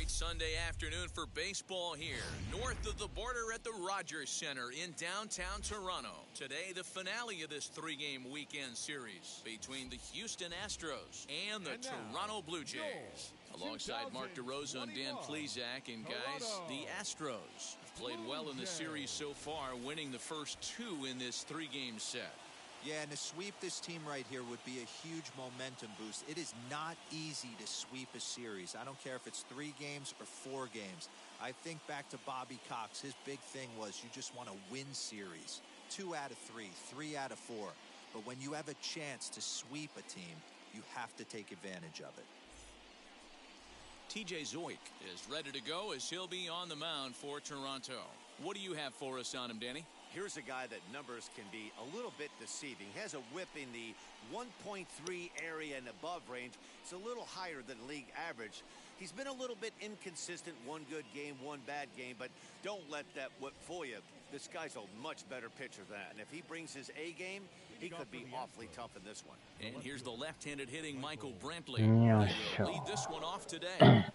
great Sunday afternoon for baseball here, north of the border at the Rogers Center in downtown Toronto. Today, the finale of this three-game weekend series between the Houston Astros and the Toronto Blue Jays. Alongside Mark DeRosa and Dan Plesac, and guys, the Astros have played well in the series so far, winning the first two in this three-game set. Yeah, and to sweep this team right here would be a huge momentum boost. It is not easy to sweep a series. I don't care if it's 3 games or 4 games. I think back to Bobby Cox. His big thing was you just want to win series. 2 out of 3, 3 out of 4. But when you have a chance to sweep a team, you have to take advantage of it. TJ Zoik is ready to go as he'll be on the mound for Toronto. What do you have for us on him, Danny? Here's a guy that numbers can be a little bit deceiving. He has a whip in the 1.3 area and above range. It's a little higher than league average. He's been a little bit inconsistent. 1 good game, 1 bad game, but don't let that whip fool you. This guy's a much better pitcher than that. And if he brings his A game, he could be awfully tough in this one. And here's the left-handed hitting Michael Brantley. He'll lead this one off today.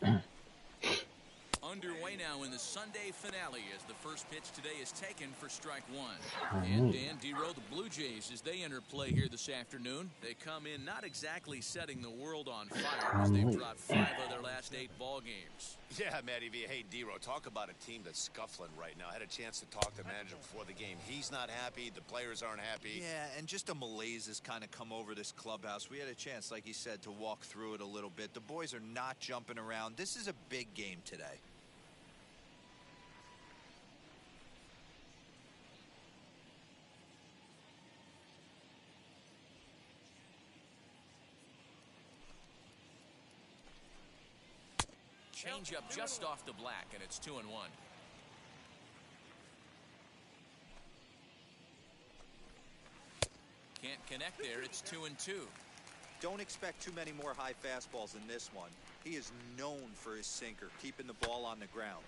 Underway now in the Sunday finale as the first pitch today is taken for strike 1. And Dan D-Row, the Blue Jays, as they enter play here this afternoon, they come in not exactly setting the world on fire as they've dropped 5 of their last 8 ball games. Yeah, Matty V. Hey, D-Row, talk about a team that's scuffling right now. I had a chance to talk to the manager before the game. He's not happy. The players aren't happy. Yeah, and just a malaise has kind of come over this clubhouse. We had a chance, like you said, to walk through it a little bit. The boys are not jumping around. This is a big game today. Change up just off the black, and it's 2-1. Can't connect there. It's 2-2. Don't expect too many more high fastballs in this one. He is known for his sinker, keeping the ball on the ground.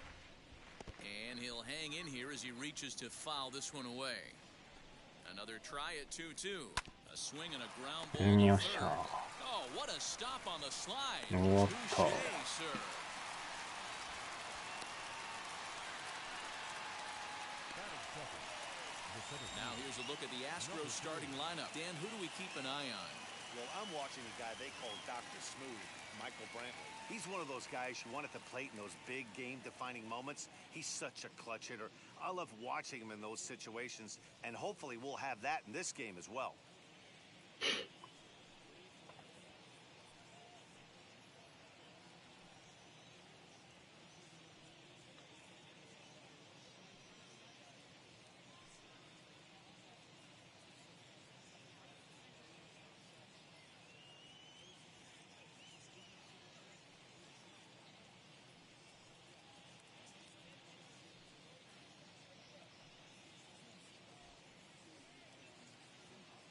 And he'll hang in here as he reaches to foul this one away. Another try at 2-2. A swing and a ground ball to third. Oh, what a stop on the slide. Touché, sir. Now here's a look at the Astros starting lineup. Dan, who do we keep an eye on? Well, I'm watching a guy they call Dr. Smooth, Michael Brantley. He's one of those guys you want at the plate in those big game-defining moments. He's such a clutch hitter. I love watching him in those situations, and hopefully we'll have that in this game as well.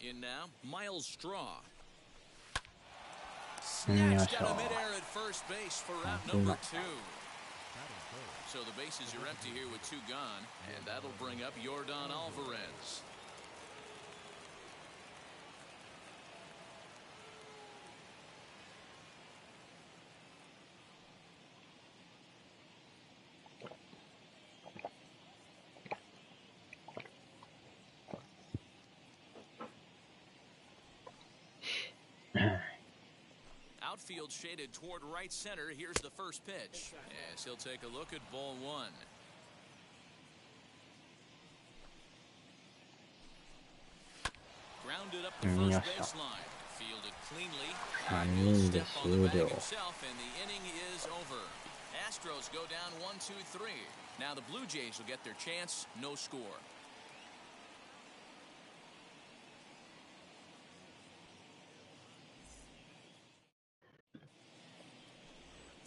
In now, Miles Straw. Snatched out of midair at first base for out number 2. So the bases are empty here with 2 gone, and that'll bring up Yordan Alvarez. Outfield shaded toward right center. Here's the first pitch. Yes, he'll take a look at ball 1. Grounded up the first baseline. Fielded cleanly. He'll step on the bag himself, and the inning is over. Astros go down 1-2-3. Now the Blue Jays will get their chance. No score.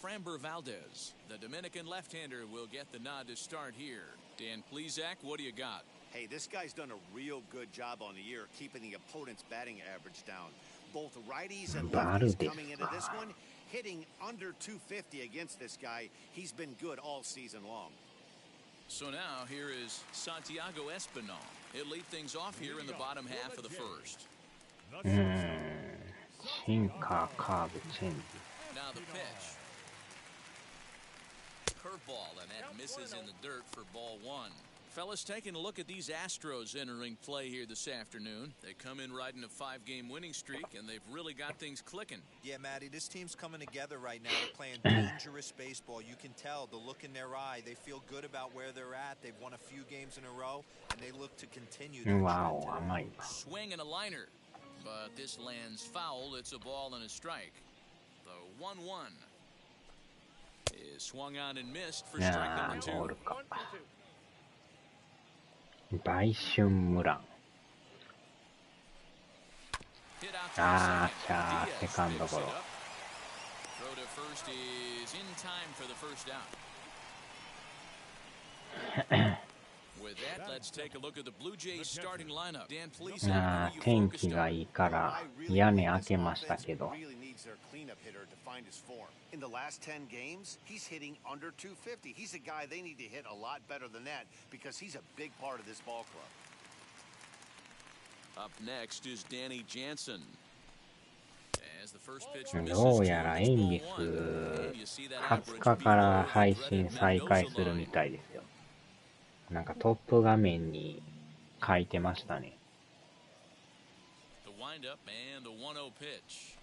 Framber Valdez, the Dominican left-hander, will get the nod to start here. Dan Plesac, what do you got? Hey, this guy's done a real good job on the year keeping the opponent's batting average down. Both righties and lefties coming into this one, hitting under 250 against this guy. He's been good all season long. So now here is Santiago Espinal. He'll lead things off here in the bottom half of the first. Now the pitch. curveball, and that misses in the dirt for ball one. Fellas, taking a look at these Astros entering play here this afternoon. They come in riding a 5-game winning streak, and they've really got things clicking. Yeah, Matty, this team's coming together right now. They're playing dangerous baseball. You can tell the look in their eye. They feel good about where they're at. They've won a few games in a row, and they look to continue their Wow, trend today. Swing and a liner, but this lands foul. It's a ball and a strike. The 1-1 is swung on and missed for strike number 2. 売春ムラン。あー、じゃあ、セカンドゴロ。Throw to first is in time for the first out. With that, let's take a look at the Blue Jays starting lineup. Dan, please. 天気がいいから屋根開けましたけど。In the last 10 games, he's hitting under 250. He's a guy they need to hit a lot better than that because he's a big part of this ball club. Up next is Danny Jansen. As the first pitch どうやらエンビス20日から配信再開するみたいですよ。なんかトップ画面に書いてましたね。The windup and the 1-0 pitch.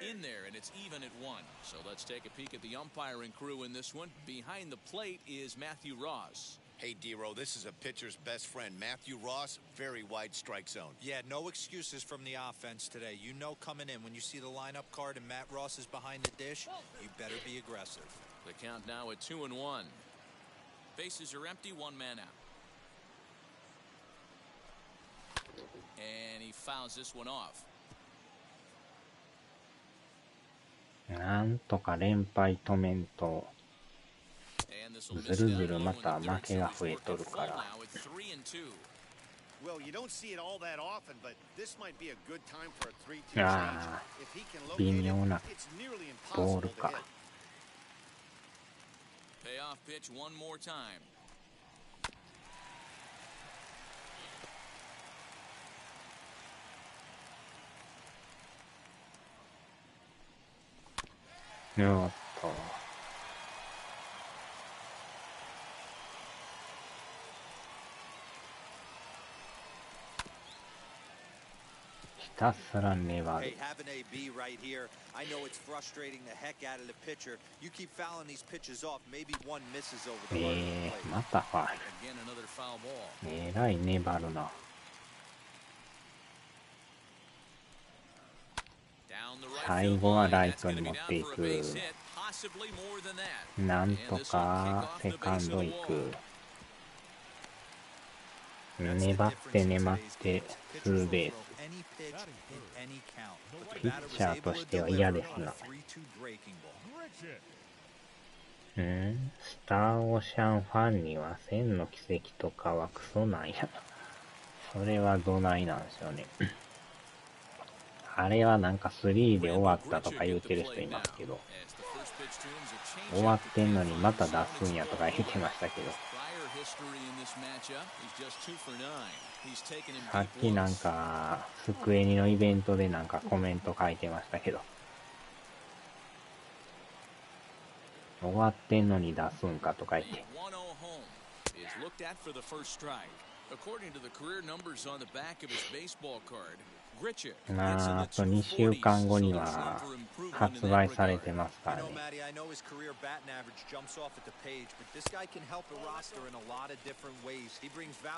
In there, and it's even at 1. So let's take a peek at the umpiring crew in this one. Behind the plate is Matthew Ross. Hey, D-Row, this is a pitcher's best friend. Matthew Ross, very wide strike zone. Yeah, no excuses from the offense today. You know coming in, when you see the lineup card and Matt Ross is behind the dish, you better be aggressive. The count now at 2-1. Bases are empty, one man out. And he fouls this one off. なんとか連敗止めんとずるずるまた負けが増えとるから。ああ、微妙なボールか。Payoff pitch one more time. よっと。ひたすら粘る。またファウル。えらい粘るな。最後はライトに持っていく。なんとかセカンド行く。粘って粘ってツーベース。ピッチャーとしては嫌ですな。スターオーシャンファンには千の奇跡とかはクソなんや。それはどないなんでしょうね。あれはなんか3で終わったとか言うてる人いますけど、終わってんのにまた出すんやとか言ってましたけど、さっきなんかスクエニのイベントでなんかコメント書いてましたけど、終わってんのに出すんかとか言って。まあ、あと2週間後には発売されてますからね。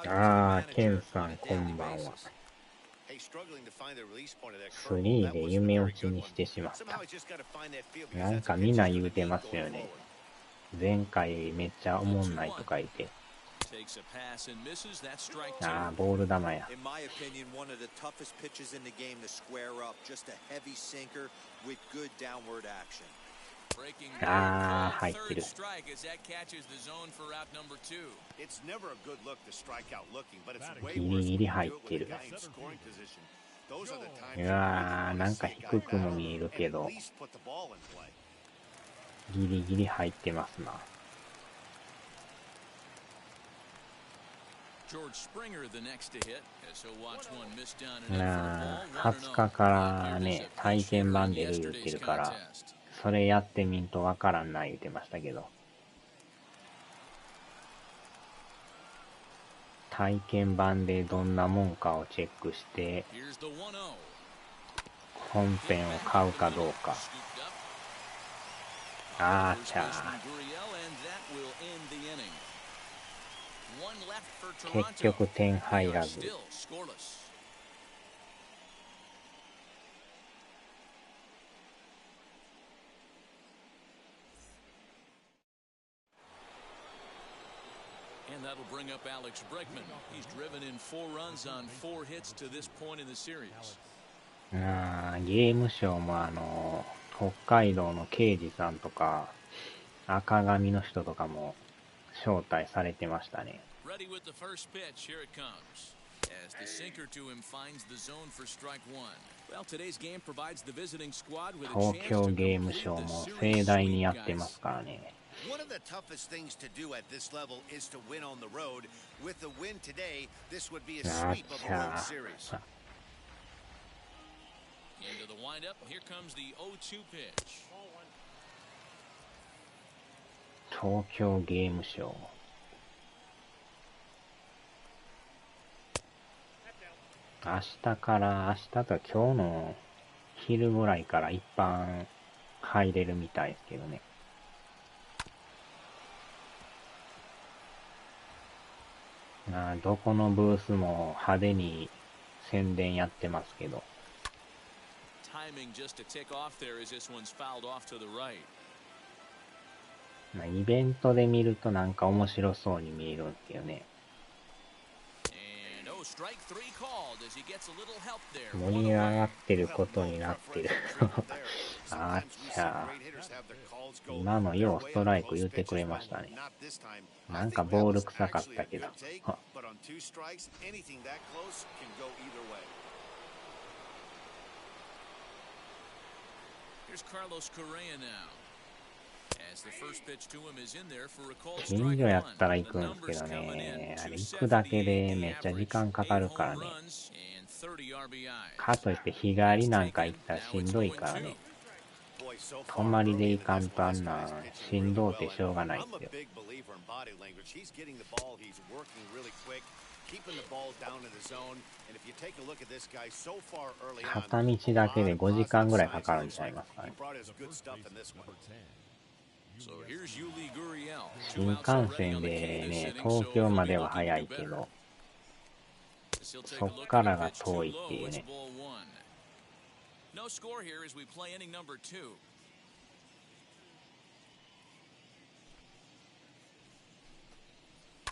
ああ、ケンさんこんばんは。3で夢落ちにしてしまった。なんかみんな言うてますよね。前回めっちゃおもんないとか言って。ああ、ボール球や。ああ、入ってる。ギリギリ入ってる。いやー、なんか低くも見えるけど、ギリギリ入ってますな。20日からね、体験版出る言ってるから、それやってみんとわからんな言ってましたけど。体験版でどんなもんかをチェックして、本編を買うかどうか。あーちゃー。結局点入らず。And that'll bring up Alex Bregman. He's driven in 4 runs on 4 hits to this point in the series. ゲームショーも北海道の刑事さんとか、赤髪の人とかも招待されてましたね。Ready with the first pitch. Here it comes. As the sinker to him finds the zone for strike 1. Well, today's game provides the visiting squad with a chance to 東京ゲームショーも盛大にやってますからね。One of the toughest things to do at this level is to win on the road. With the win today, this would be a sweep of the World Series. Into the windup, here comes the 0-2 pitch. 東京ゲームショー。明日と今日の昼ぐらいから一般入れるみたいですけどね。どこのブースも派手に宣伝やってますけど。イベントで見るとなんか面白そうに見えるんですよね。盛り上がってることになってる。あっちゃー。今のようストライク言ってくれましたね。なんかボール臭かったけど。近所やったら行くんですけどね、あれ行くだけでめっちゃ時間かかるからね。かといって日帰りなんか行ったらしんどいからね。泊まりで行かんとあんなしんどうてしょうがないですよ。片道だけで5時間ぐらいかかるんちゃいますかね。新幹線でね、東京までは早いけど、そっからが遠いっていうね。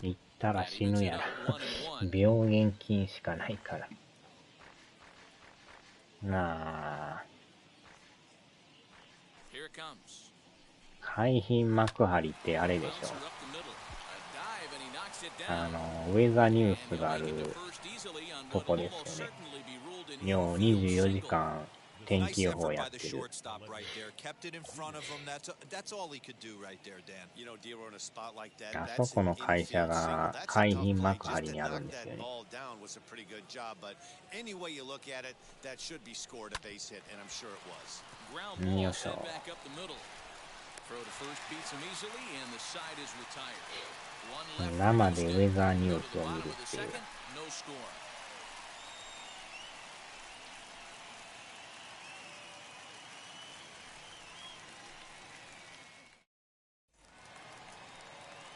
行ったら死ぬやろ。病原菌しかないから。海浜幕張ってあれでしょ。ウェザーニュースがあるとこですよね。よう24時間天気予報やってる。あそこの会社が海浜幕張にあるんですよね。よいしょ。生でウェザーニュースを見るっていう。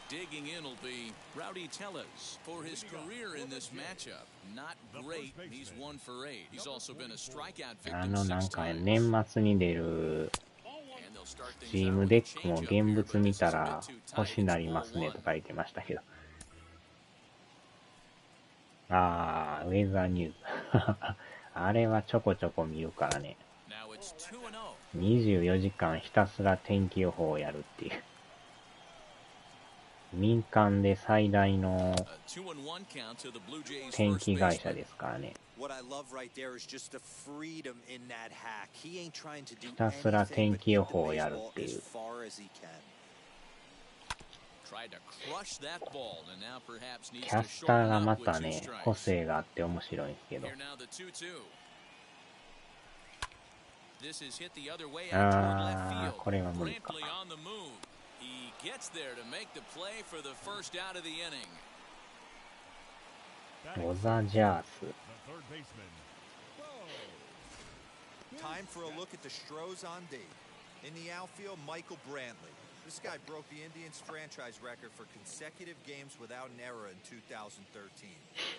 Digging in will be Rowdy Tellez for his career in this matchup. Not great. He's 1 for 8. He's also been a strikeout victim なん 6 か times. 年末に出るチームデックも現物見たら星なりますねとか言ってましたけど。ウェザーニュース。あれはちょこちょこ見るからね。24時間ひたすら天気予報をやるっていう。民間で最大の天気会社ですからね。ひたすら天気予報をやるっていう。キャスターがまたね、個性があって面白いんですけど。これは無理か。He gets there to make the play for the first out of the inning. ロザジャース。Time for a look at the Stros on D. In the outfield, Michael Brantley. This guy broke the Indians franchise record for consecutive games without an error in 2013.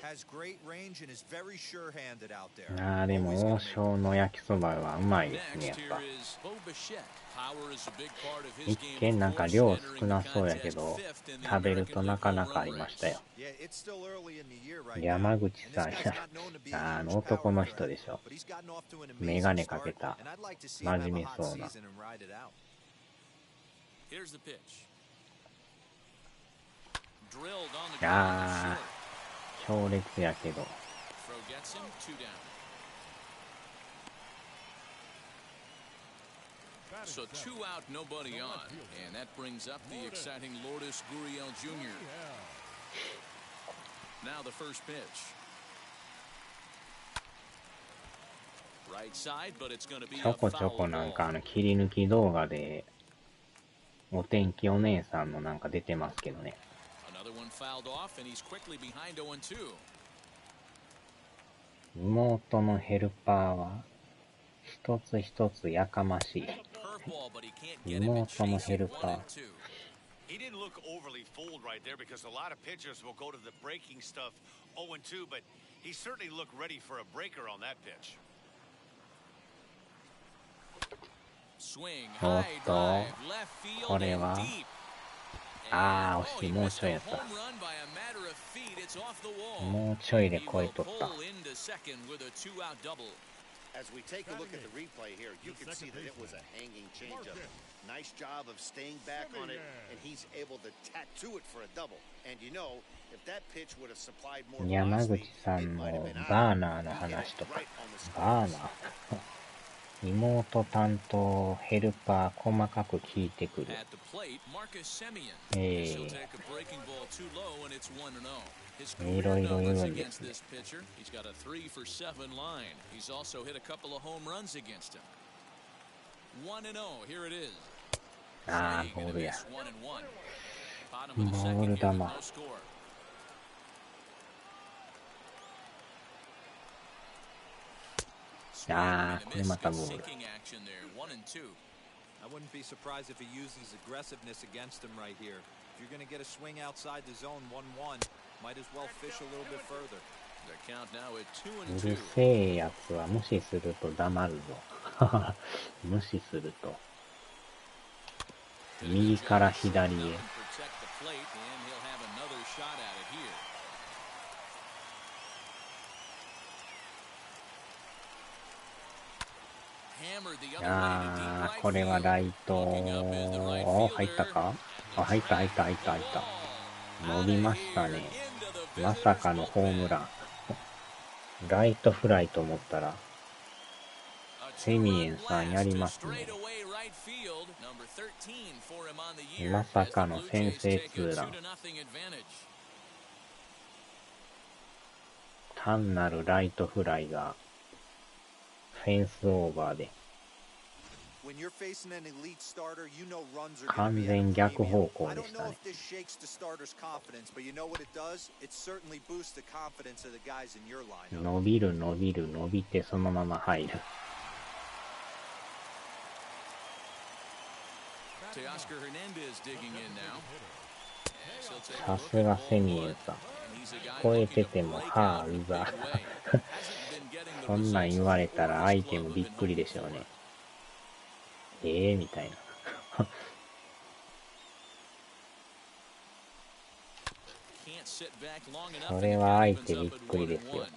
Has great range and is very sure-handed out there. ああ、でも王将の焼きそばはうまいですね、やっぱ。一見なんか量少なそうやけど、食べるとなかなかありましたよ。山口さんや、あの男の人でしょ。メガネかけた、真面目そうな。ああ、強烈やけど。So 2 out, nobody on, and that brings up the exciting Lourdes Gurriel Jr. Now the first pitch. Right side, but it's going to be a ちょこちょこなんか切り抜き動画でお天気お姉さんのなんか出てますけどね。Another one fouled off, and he's quickly behind 0-2. 妹のヘルパーは一つ一つやかましい。妹のヘルパー。He didn't look overly fooled right there because a lot of pitchers will go to the breaking stuff 0-2, but he certainly looked ready for a breaker on that pitch. おっと、これは、ああ、惜しい、もうちょいやった。もうちょいで超えとった。As we take a look at the replay here, you can see that it was a hanging changeup. Nice job of staying back on it, and he's able to tattoo it for a double. And you know, if that pitch would have supplied more velocity, it might have been out. バーナーの話とか、バーナー妹担当ヘルパー細かく聞いてくる。いろいろ言うんですね。ああ、ボールや。ボール球。ああ、これまたボール。I wouldn't be surprised if he uses aggressiveness against him right here. If you're going to get a swing outside the zone 1-1, might as well fish a little bit further. うるせえやつは無視すると黙るぞ。無視すると。右から左へ。ああ、これはライト、入ったか？あ、入った。伸びましたね。まさかのホームラン。ライトフライと思ったら、セミエンさんやりますね。まさかの先制ツーラン。単なるライトフライが、フェンスオーバーで。完全逆方向でしたね。伸びてそのまま入る。さすがセミエンさん。聞こえてても、はぁ、うざ。そんなん言われたら相手もびっくりでしょうね。みたいな。それは相手びっくりですよ。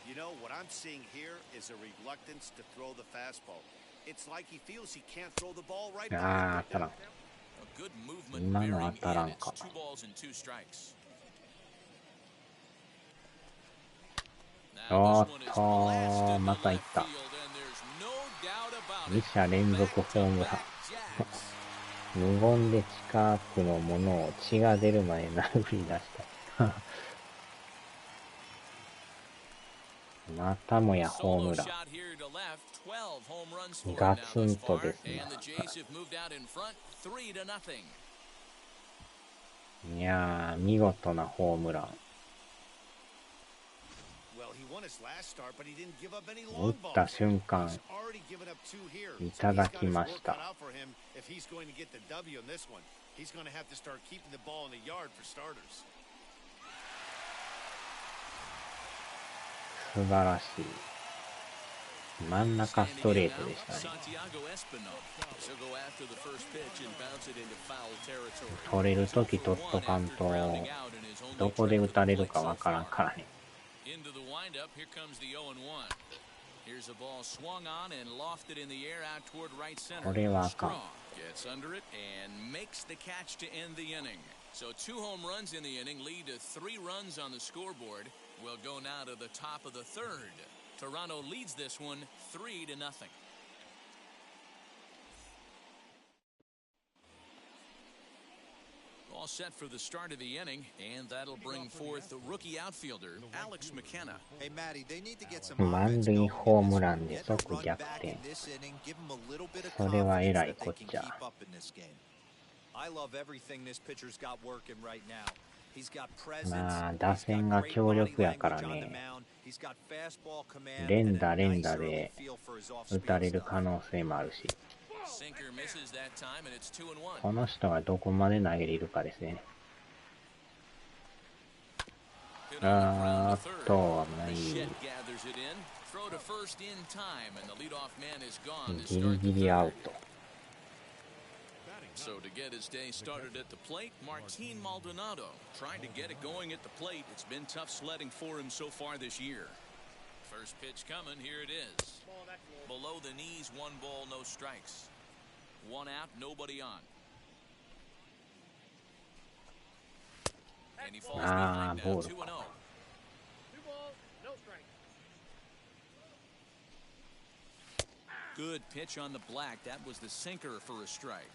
You know, what I'm seeing here is a reluctance to throw the fastball. It's like he feels he can't throw the ball right back. ああ、当たらん。今の当たらんか。おっと、またいった。2者連続ホームラン。無言で近くのものを血が出るまで殴り出した。またもやホームラン。ガツンとですね。いやー、見事なホームラン。打った瞬間、いただきました。素晴らしい。真ん中ストレートでしたね。取れるとき取っとかんと、どこで打たれるかわからんからね。これはあかん。So 2 home runs in the inning lead to 3 runs on the scoreboard. We'll go now to the top of the third. Toronto leads this one 3-0. All set for the start of the inning, and that'll bring forth the rookie outfielder, Alex McKenna. Hey, Matty, they need to get some 満塁ホームランで即逆転。それはえらいこっちゃ。まあ、打線が強力やからね。連打で打たれる可能性もあるし。この人がどこまで投げれるかですね。危ない。ギリギリアウト。So to get his day started at the plate, Martin Maldonado trying to get it going at the plate. It's been tough sledding for him so far this year. First pitch coming, here it is. Below the knees, 1 ball, no strikes. 1 out, nobody on. And he falls behind now, 2-0. 2 balls, no strikes. Good pitch on the black. That was the sinker for a strike.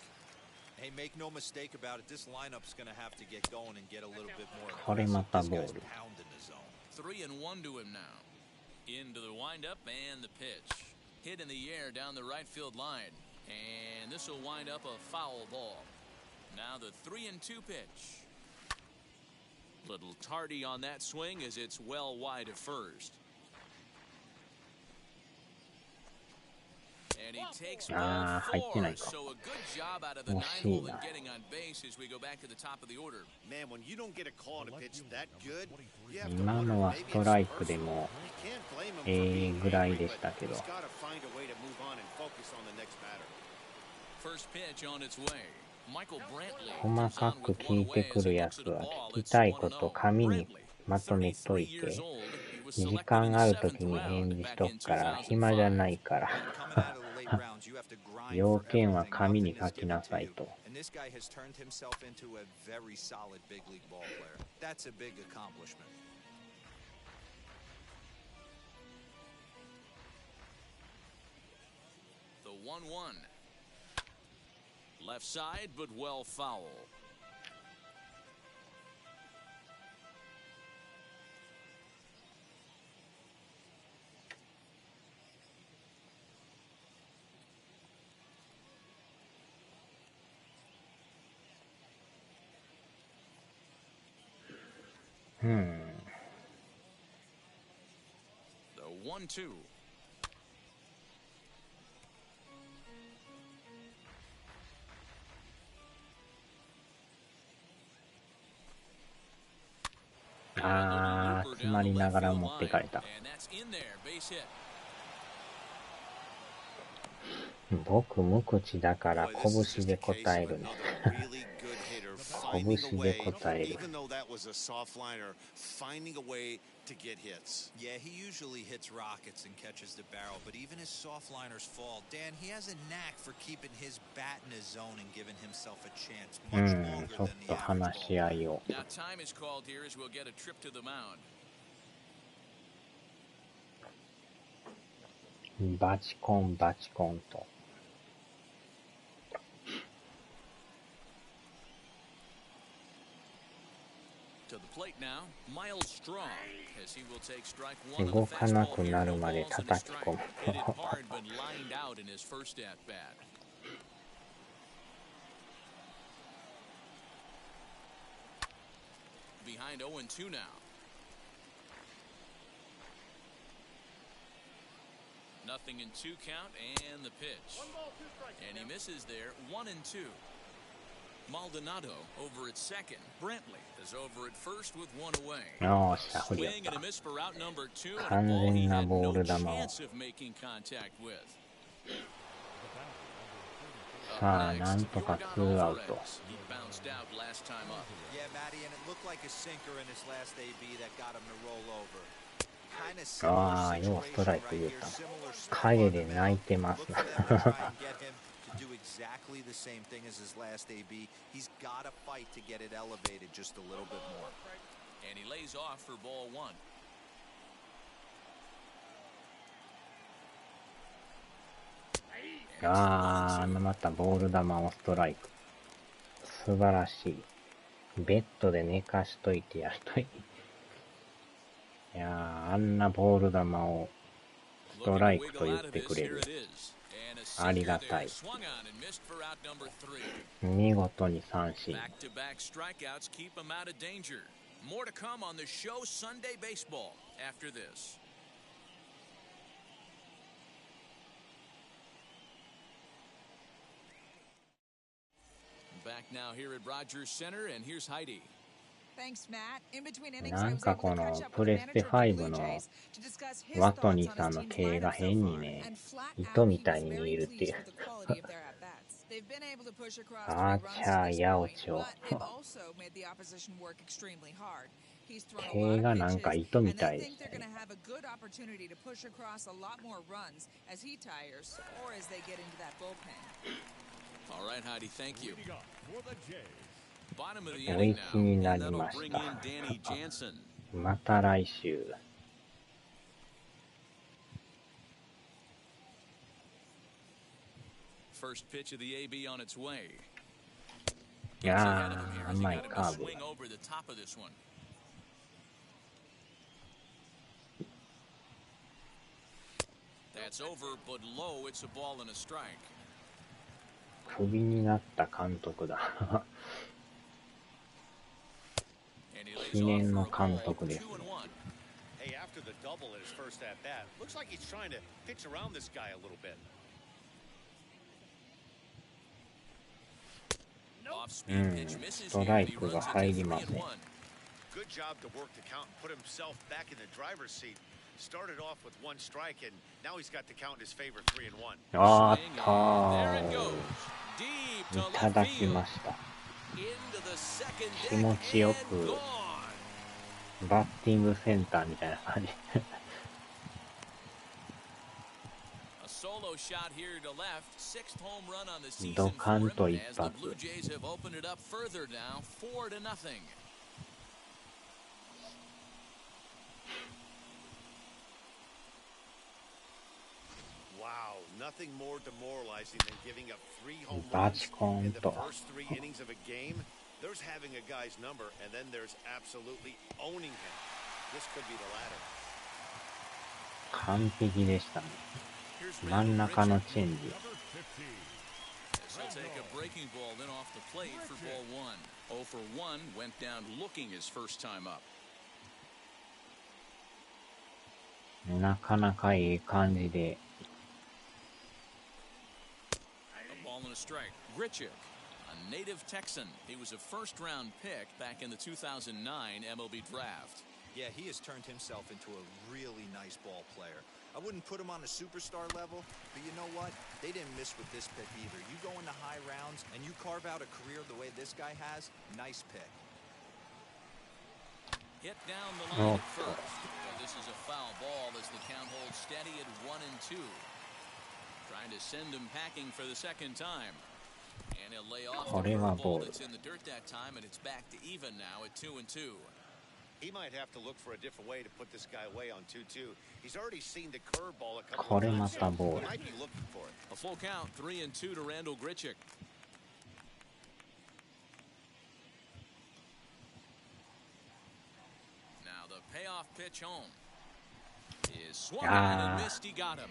Hey, make no mistake about it. This lineup's going to have to get going and get a little bit more. これまたボール。3-1 to him now. Into the windup and the pitch. Hit in the air down the right field line. And this will wind up a foul ball. Now the 3-2 pitch. Little tardy on that swing as it's well wide of first. And he takes ball 4. So a good job out of the 9 hole and getting on base as we go back to the top of the order. Man, when you don't get a call on a pitch that good, you have to 今のはストライクでもぐらいでしたけど。First pitch on its way. Michael Brantley. 細かく聞いてくるやつは聞きたいこと紙にまとめといて、時間があるときに返事しとくから暇じゃないから。要件は紙に書きなさいと。The 1-1. Left side, but well foul. The 1-2. Ah, 詰まりながら持ってかれた。僕無口だから拳で答えるね。拳で答える。Yeah, he usually hits rockets and catches the barrel, but even his softliners fall. Dan, he has a knack for keeping his bat in his zone and giving himself a chance much longer than the average ball. Now time is called here as we'll get a trip to the mound. バチコンバチコンと。To the 動かなくなるまで叩き込む。Behind 0-2 now. Nothing in 2 count and the pitch. And he misses there. 1-2. Maldonado over at second. Brentley is over at first with 1 away. Swing and a miss for out number 2. And a ball he had no chance of making contact with. さあ、なんとか2アウト。ああ、ようストライク入れた。影で泣いてます。ああ、またボール球をストライク。素晴らしい。ベッドで寝かしといてやるといい。いやー、あんなボール球をストライクと言ってくれる。ありがたい。見事に三振。なんかこのプレステ5のワトニーさんの手が変にね、糸みたいに見えるっていう。あちゃー、やおちょ。手がなんか糸みたいですね。おいしになりました。また来週。いやー、甘いカーブ。クビになった監督だ。記念の監督です。ストライクが入りません。あったー。いただきました。気持ちよくバッティングセンターみたいな感じ。ドカンと一発。バチコーンと。There's having a guy's number, and then there's absolutely owning him. This could be the latter. 完璧でしたね。真ん中のチェンジ。He'll take a breaking ball then off the plate for ball 1. 0 for 1 went down looking his first time up. なかなかいい感じで。A ball and a strike. Grichuk. Native Texan. He was a first-round pick back in the 2009 MLB draft. Yeah, he has turned himself into a really nice ball player. I wouldn't put him on a superstar level, but you know what? They didn't miss with this pick either. You go into high rounds and you carve out a career the way this guy has, nice pick. Hit down the line at first. But this is a foul ball as the count holds steady at 1-2. Trying to send him packing for the second time. And he'll lay off the curveball that's in the dirt that time, and it's back to even now at 2-2. He might have to look for a different way to put this guy away on 2-2. He's already seen the curveball a couple of times. He might be looking for it. A full count, 3-2 to Randall Grichuk. payoff pitch home. Is swung on and missed. He got him.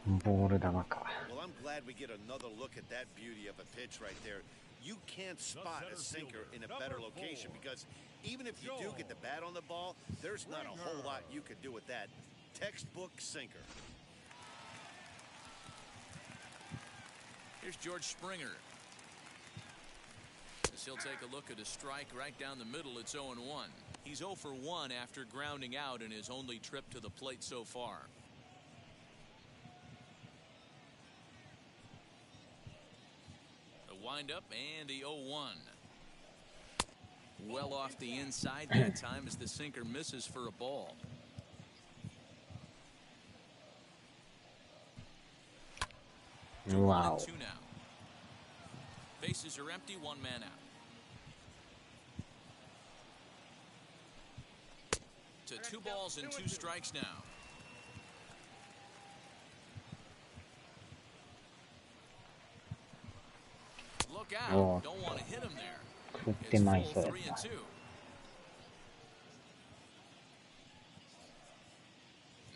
ボール球か。 Well, I'm glad we get another look at that beauty of a pitch right there. You can't spot a sinker in a better location because even if you do get the bat on the ball, there's not a whole lot you could do with that. Textbook sinker. Here's George Springer. As he'll take a look at a strike right down the middle. It's 0-1. He's 0 for 1 after grounding out in his only trip to the plate so far. The windup and the 0-1. Well off the inside that time as the sinker misses for a ball. Wow. 2 now. Bases are empty, 1 man out. To 2 balls and 2 strikes now. Look out. Don't want to hit him there. 振ってまいそうや 3 and 2.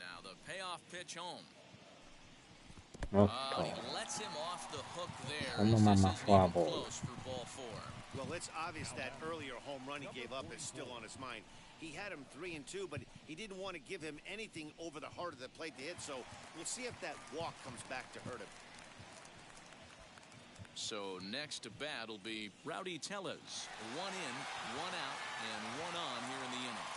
Now the payoff pitch home. おっ He lets him off the hook there. と、そのままフォアボール。 Close for ball 4. Well, it's obvious that earlier home run he gave up is still on his mind. He had him 3 and 2, but he didn't want to give him anything over the heart of the plate to hit, so we'll see if that walk comes back to hurt him. So next to bat will be Rowdy Tellez. 1 in, 1 out, and 1 on here in the inning.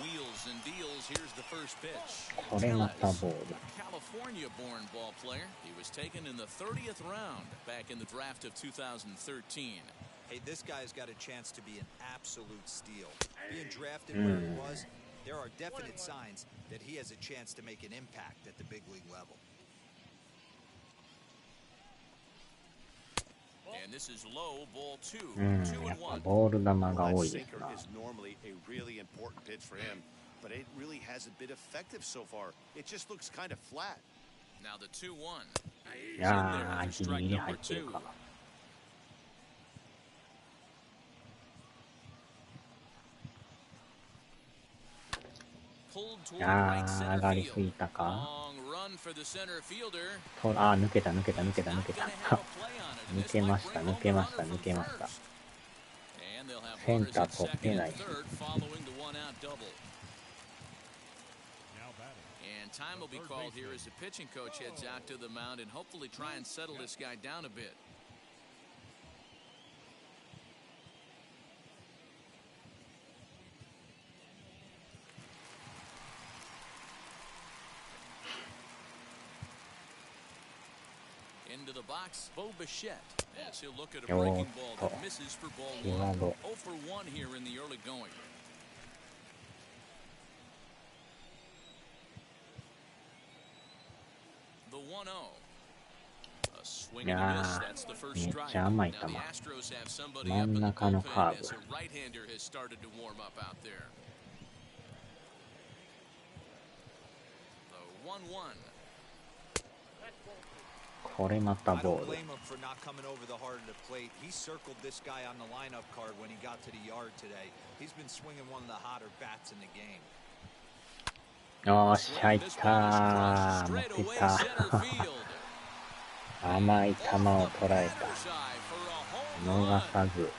Wheels and deals. Here's the first pitch. これまたボール。 California-born ball player. He was taken in the 30th round back in the draft of 2013. Hey, this guy's got a chance to be an absolute steal. Being drafted where he was, there are definite signs that he has a chance to make an impact at the big league level. And this is low, ball 2. やっ 2 ぱ and 1. ボール球が That 多いです sinker な。 is normally a really important pitch for him, but it really hasn't been effective so far. It just looks kind of flat. Now the 2-1. いやー、ギリギリ入ってるか。 あー、上がりすぎたか。と、あー、抜けた。抜けました。センター取ってないし。And time will be called here as the pitching coach heads out to the mound and hopefully try and settle this guy down a bit. Into the box, Bo Bichette, as he'll look at a breaking ball that misses for ball 1. 0 for 1 here in the early going. The 1-0. A swing and a miss. That's the first strike. Now the Astros have somebody up in the bullpen as a right-hander has started to warm up out there. The 1-1. これまた I ボ don't ール。 blame him for not coming over the heart of the plate. He circled this guy on the lineup card when he got to the yard today. He's been swinging one of the hotter bats in the game. よっしゃ、いったー。持ってた。甘い球を捉えた。逃さず。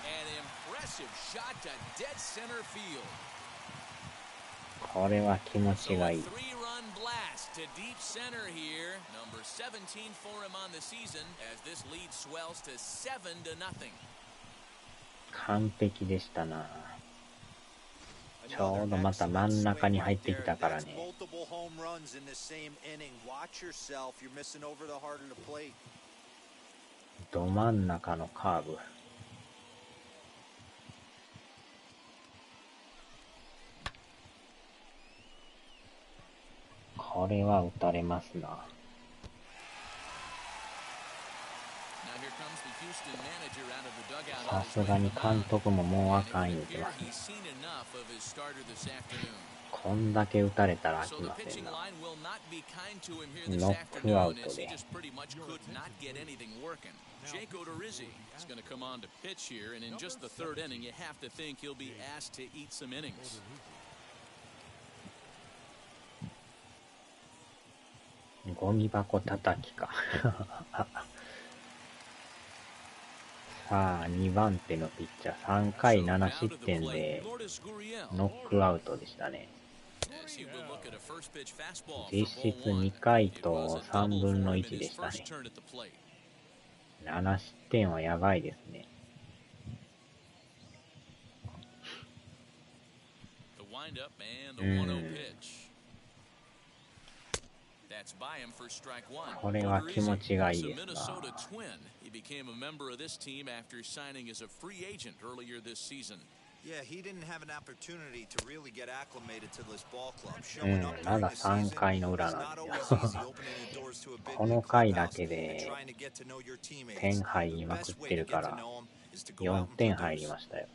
これは気持ちがいい。To deep center here, number 17 for him on the season as this lead swells to 7-0. 完璧でしたな。ちょうどまた真ん中に入ってきたからね。ど真ん中のカーブ。これは打たれますな。さすがに監督ももうあかん言うてますね。こんだけ打たれたら飽 So き the ません pitching な。 line will not be kind to him here this ノックアウ afternoon ト as he で。 just pretty much could not get anything working. Jake Odorizzi is going to come on to pitch here, and in just the third inning, you have to think he'll be asked to eat some innings. ゴミ箱叩きか。さあ、2番手のピッチャー、3回7失点でノックアウトでしたね。実質2回と3分の1でしたね。7失点はやばいですね。これは気持ちがいいですな。まだ3回の裏なんですよ。この回だけで点入りまくってるから4点入りましたよ。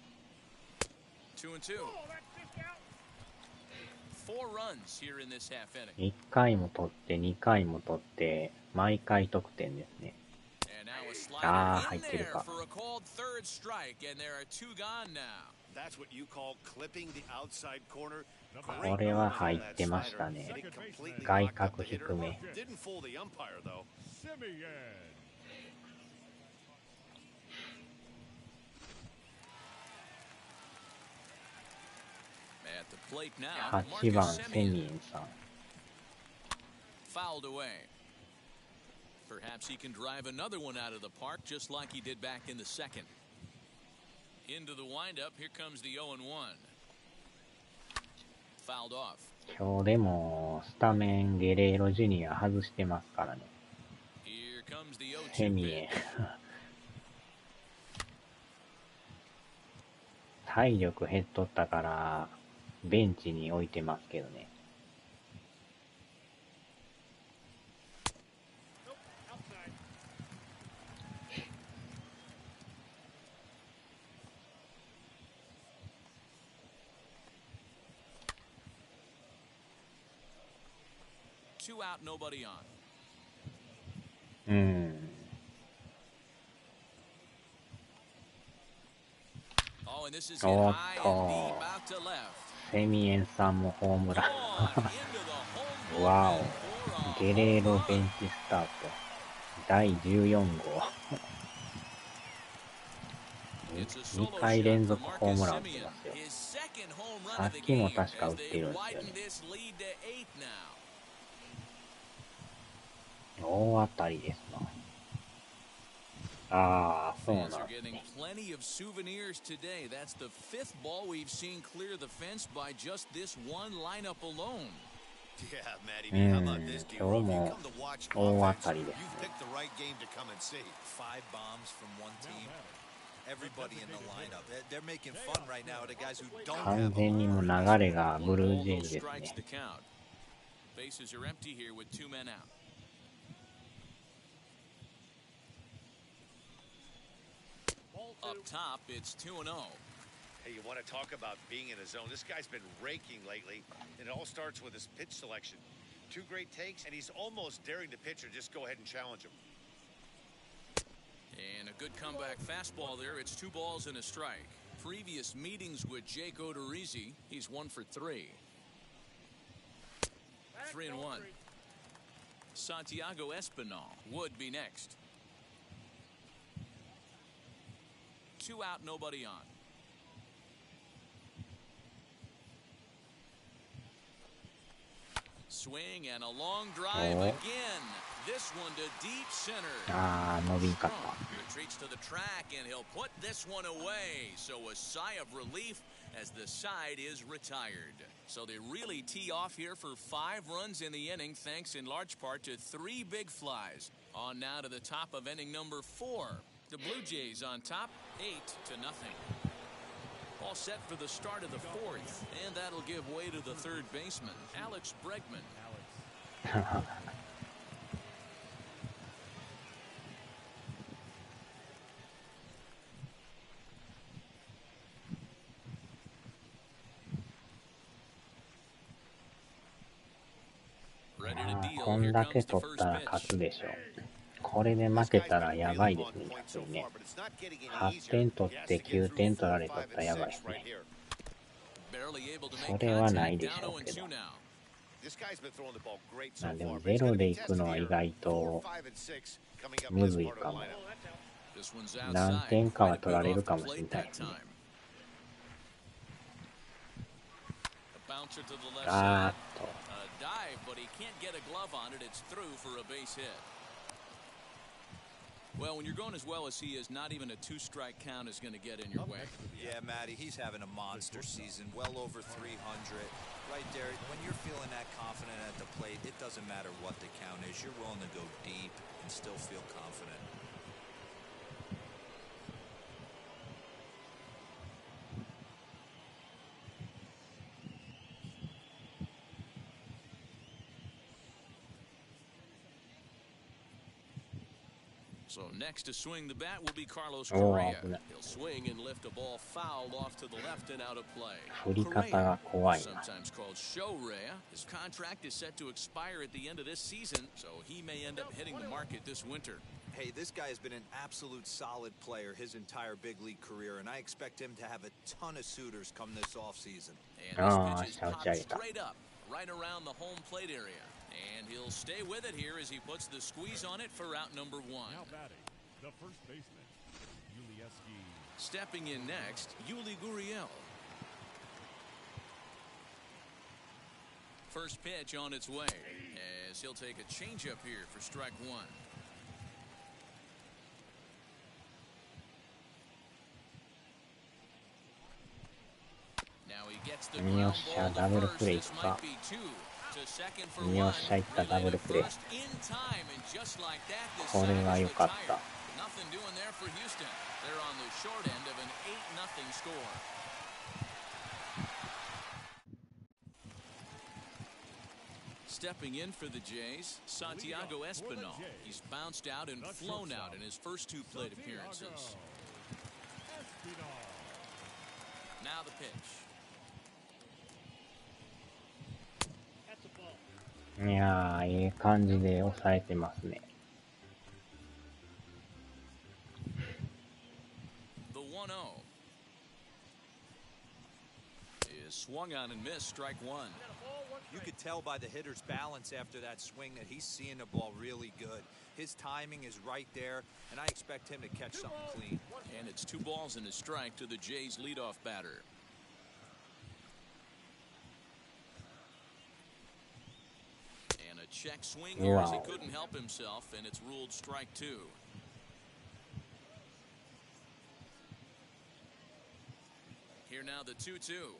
1回も取って2回も取って毎回得点ですね。ああ、入ってるか。これは入ってましたね。外角低め。8番セミエンさん。Perhaps he can drive another one out of the park just like he did back in the second. Into the windup, here comes the 0-1. Fouled off. 今日でもスタメンゲレーロジュニア外してますからね。セミエン。体力減っとったからベンチに置いてますけどね。Two out, nobody on. おっと、セミエンさんもホームラン。わお、ゲレーロベンチスタート。第14号。2回連続ホームラン打ってますよ。さっきも確か打ってるんですよね。大当たりですな。ああ、そうなんですね。今日も大当たりですね。完全にもう流れがブルージェイズですね。Up top, it's 2-0. Hey, you want to talk about being in a zone? This guy's been raking lately, and it all starts with his pitch selection. 2 great takes, and he's almost daring the pitcher just go ahead and challenge him. And a good comeback fastball there. It's 2 balls and a strike. Previous meetings with Jake Odorizzi, he's 1 for 3. 3-1. Santiago Espinal would be next. 2 out, nobody on. Swing and a long drive again. This one to deep center. 伸びんかった。 Retreats to the track and he'll put this one away. So a sigh of relief as the side is retired. So they really tee off here for 5 runs in the inning, thanks in large part to 3 big flies. On now to the top of inning number 4. The Blue Jays on top, 8-0. All set for the start of the 4th, and that'll give way to the 3rd baseman, Alex Bregman. ここんだけ取ったら勝つでしょう。これで負けたらやばいですね、逆にね。8点取って9点取られとったらやばいですね。それはないでしょうけど。でも0でいくのは意外とむずいかも。何点かは取られるかもしれないですね。あーっと。Well, when you're going as well as he is, not even a two-strike count is going to get in your way. Yeah, Matty, he's having a monster season, well over 300. Right there, when you're feeling that confident at the plate, it doesn't matter what the count is. You're willing to go deep and still feel confident. So next to swing the bat will be Carlos Correa. He'll swing and lift a ball fouled off to the left and out of play. Correa, sometimes called Shorea. His contract is set to expire at the end of this season, so he may end up hitting the market this winter. Hey, this guy has been an absolute solid player his entire big league career, and I expect him to have a ton of suitors come this offseason. And this pitch is popped straight up, right around the home plate area. And he'll stay with it here as he puts the squeeze on it for out number one. Now batting, the first baseman, Yulieski. Stepping in next, Yuli Gurriel. First pitch on its way as he'll take a changeup here for strike one. Now he gets the ground ball to first. This might be two. よっしゃいったダブルプレー。これは良かった。Stepping in for the Jays, Santiago Espinal. He's bounced out and flown out in his first two plate appearances. Now the pitch. いやー、いい感じで抑えてますね。The 1-0 is swung on and missed, strike one. You could tell by the hitter's balance after that swing that he's seeing the ball really good. His timing is right there, and I expect him to catch something clean. And it's 2 balls and a strike to the Jays' leadoff batter. Check swing here as he couldn't help himself, and it's ruled strike 2. Here now the 2-2.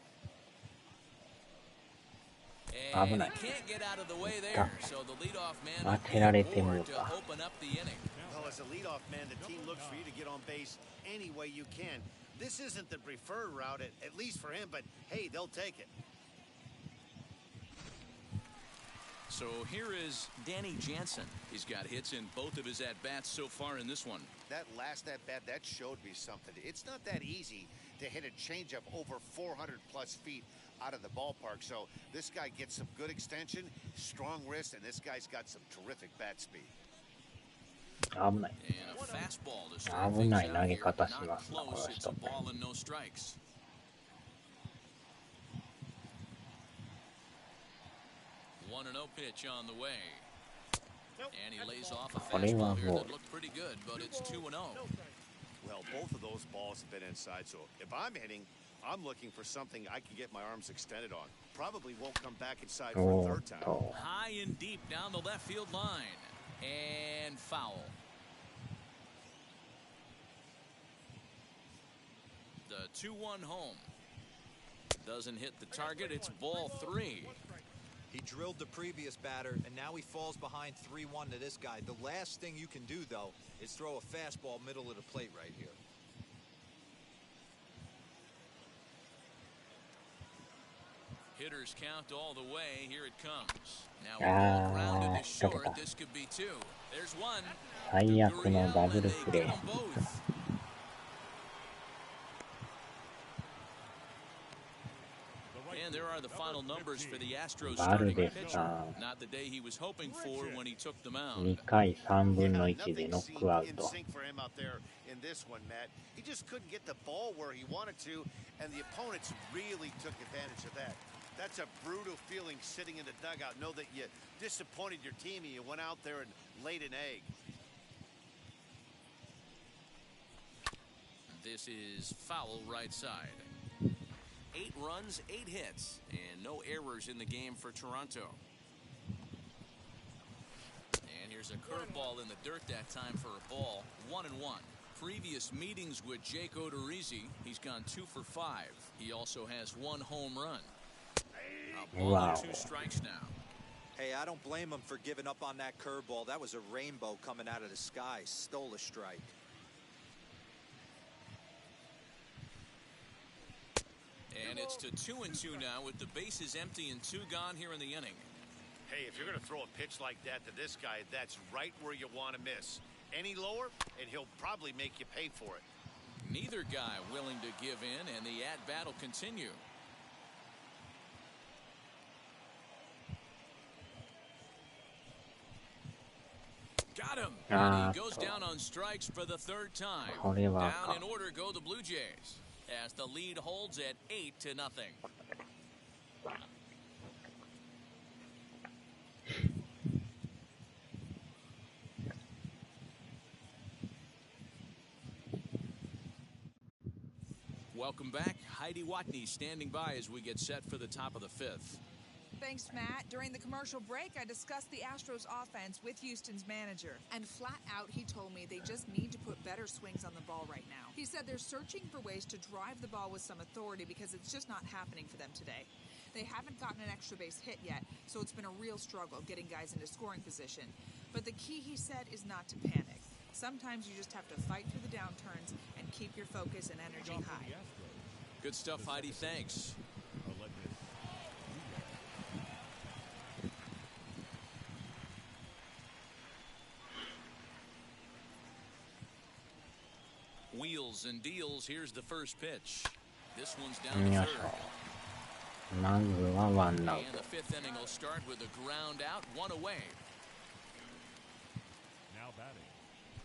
And he can't get out of the way there, so the leadoff man will be aboard to open up the inning. Well, as a leadoff man, the team looks for you to get on base any way you can. This isn't the preferred route, at least for him, but hey, they'll take it. So here is Danny Jansen. He's got hits in both of his at-bats so far in this one. That last at-bat, that showed me something. It's not that easy to hit a changeup over 400-plus feet out of the ballpark. So this guy gets some good extension, strong wrist, and this guy's got some terrific bat speed. 危ない。危ない投げ方しますな、この人。1-0 pitch on the way. And he lays off a fastball here that looked pretty good, but it's 2-0. Well, both of those balls have been inside, so if I'm hitting, I'm looking for something I can get my arms extended on. Probably won't come back inside for a third time. High and deep down the left field line. And foul. The 2-1 home. Doesn't hit the target. It's ball 3. He drilled the previous batter, and now he falls behind 3-1 to this guy. The last thing you can do, though, is throw a fastball middle of the plate right here. Hitters count all the way. Here it comes. Now a ball grounded to short. This could be 2. There's 1. 最悪のダブルプレー。And there are the final numbers for the Astros バル starting デス pitcher? さん Not the day he was hoping for when he took the 2 mound. 回3分の Yeah, 1で nothing ノックアウ seemed in ト。 sync for him out there in this one, Matt. He just couldn't get the ball where he wanted to, and the opponents really took advantage of that. That's a brutal feeling sitting in the dugout. Know that you disappointed your team and you went out there and laid an egg. This is foul right side. 8 runs, 8 hits, and no errors in the game for Toronto. And here's a curveball in the dirt that time for a ball. 1-1. Previous meetings with Jake Odorizzi, he's gone 2 for 5. He also has 1 home run. A ball Wow. and 2 strikes now. Hey, I don't blame him for giving up on that curveball. That was a rainbow coming out of the sky. Stole a strike. And it's to 2-2 now with the bases empty and 2 gone here in the inning. Hey, if you're going to throw a pitch like that to this guy, that's right where you want to miss. Any lower, and he'll probably make you pay for it. Neither guy willing to give in, and the at-bat will continue. Got him. And he goes down on strikes for the 3rd time. Down in order go the Blue Jays, as the lead holds at 8-0. Welcome back. Heidi Watney standing by as we get set for the top of the 5th. Thanks, Matt. During the commercial break, I discussed the Astros offense with Houston's manager. And flat out, he told me they just need to put better swings on the ball right now. He said they're searching for ways to drive the ball with some authority because it's just not happening for them today. They haven't gotten an extra base hit yet, so it's been a real struggle getting guys into scoring position. But the key, he said, is not to panic. Sometimes you just have to fight through the downturns and keep your focus and energy high. Good stuff, Heidi. Thanks. Wheels and deals. Here's the first pitch. This one's down to 3rd. まずはワンアウ And ト。 the 5th inning will start with a ground out, 1 away. Now batting.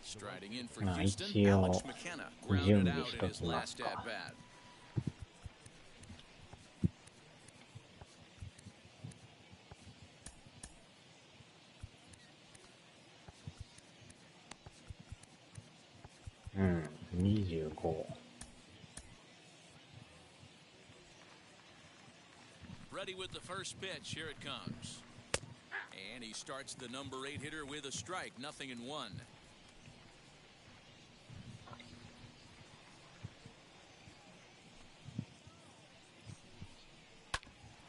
Striding in for まあ Houston, 一応 Alex McKenna 準 grounded 備 out し in と his きます last か。 at bat.うん、25。Ready with the first pitch. Here it comes. And he starts the number 8 hitter with a strike. 0-1.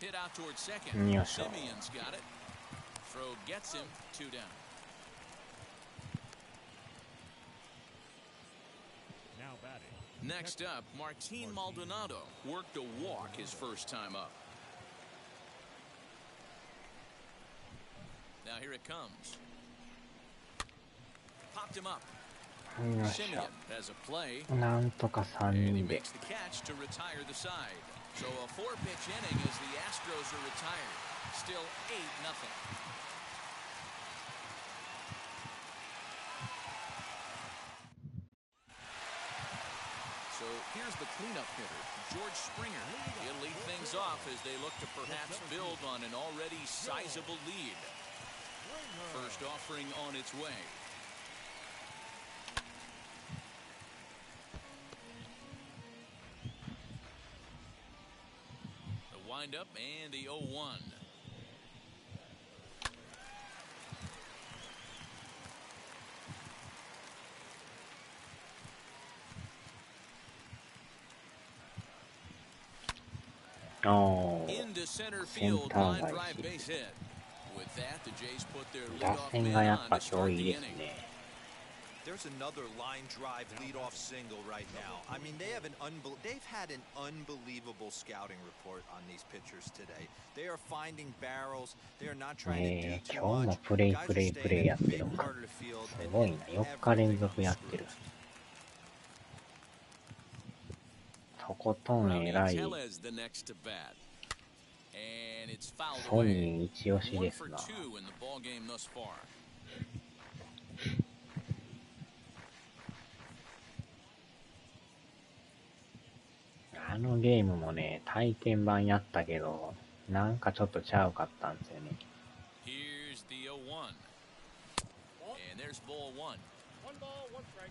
Hit out towards second. よいしょ。 Simeon's got it. Throw gets him. 2 down. Now batting. Next up, Martin Maldonado worked a walk his first time up. Now here it comes. Popped him up. よいし Simeon has a play. ょ。なんとか3 And he 人で。 makes the catch to retire the side. So a 4-pitch inning as the Astros are retired. Still 8-0. So here's the cleanup hitter, George Springer. He'll lead things off as they look to perhaps build on an already sizable lead. First offering on its way. The windup and the 0-1. Into center field, line drive base hit. With that, the Jays put their 打 leadoff 線 man がやっ on ぱ to 今 start 日いい the です inning. ね。There's another line drive leadoff single right now. I mean, they've had an unbelievable scouting report on these pitchers today. They are finding barrels. They are not trying to do too 今日 much. もプレイ Guys プ are レイプ staying レイ in や the ってる big な。 part of the field す and ごいな。 hitting 4日連 everything 続 on や the ってる。 screws. とことん Rowdy 偉い。 Tellez the next to bat. And it's fouled 本 away. 人一押し One です for な。 two in the ball game thus far. あのゲームもね、体験版やったけど、なんかちょっとちゃうかったんですよね。Here's the 0-1. And there's ball one. One ball, one strike.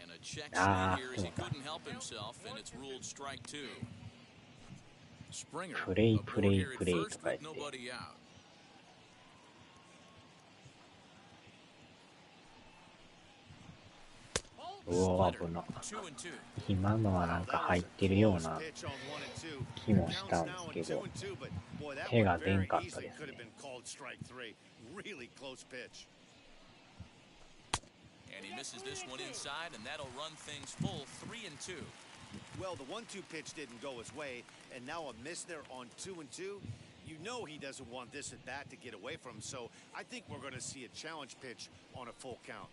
And a check Ah, swing here as heそうだ。 couldn't help himself, and it's ruled strike two. Springer プレイ aboard プレイ here at プレイと first か言 with って。 nobody out. うわ、危な。 2and two. 今のはなんか入ってるような気もしたんですけど、手が出んかったですね。And he misses this one inside, and that'll run things full 3 and 2. Well, the 1-2 pitch didn't go his way, and now a miss there on 2 and 2. You know he doesn't want this at bat to get away from him, so I think we're going to see a challenge pitch on a full count.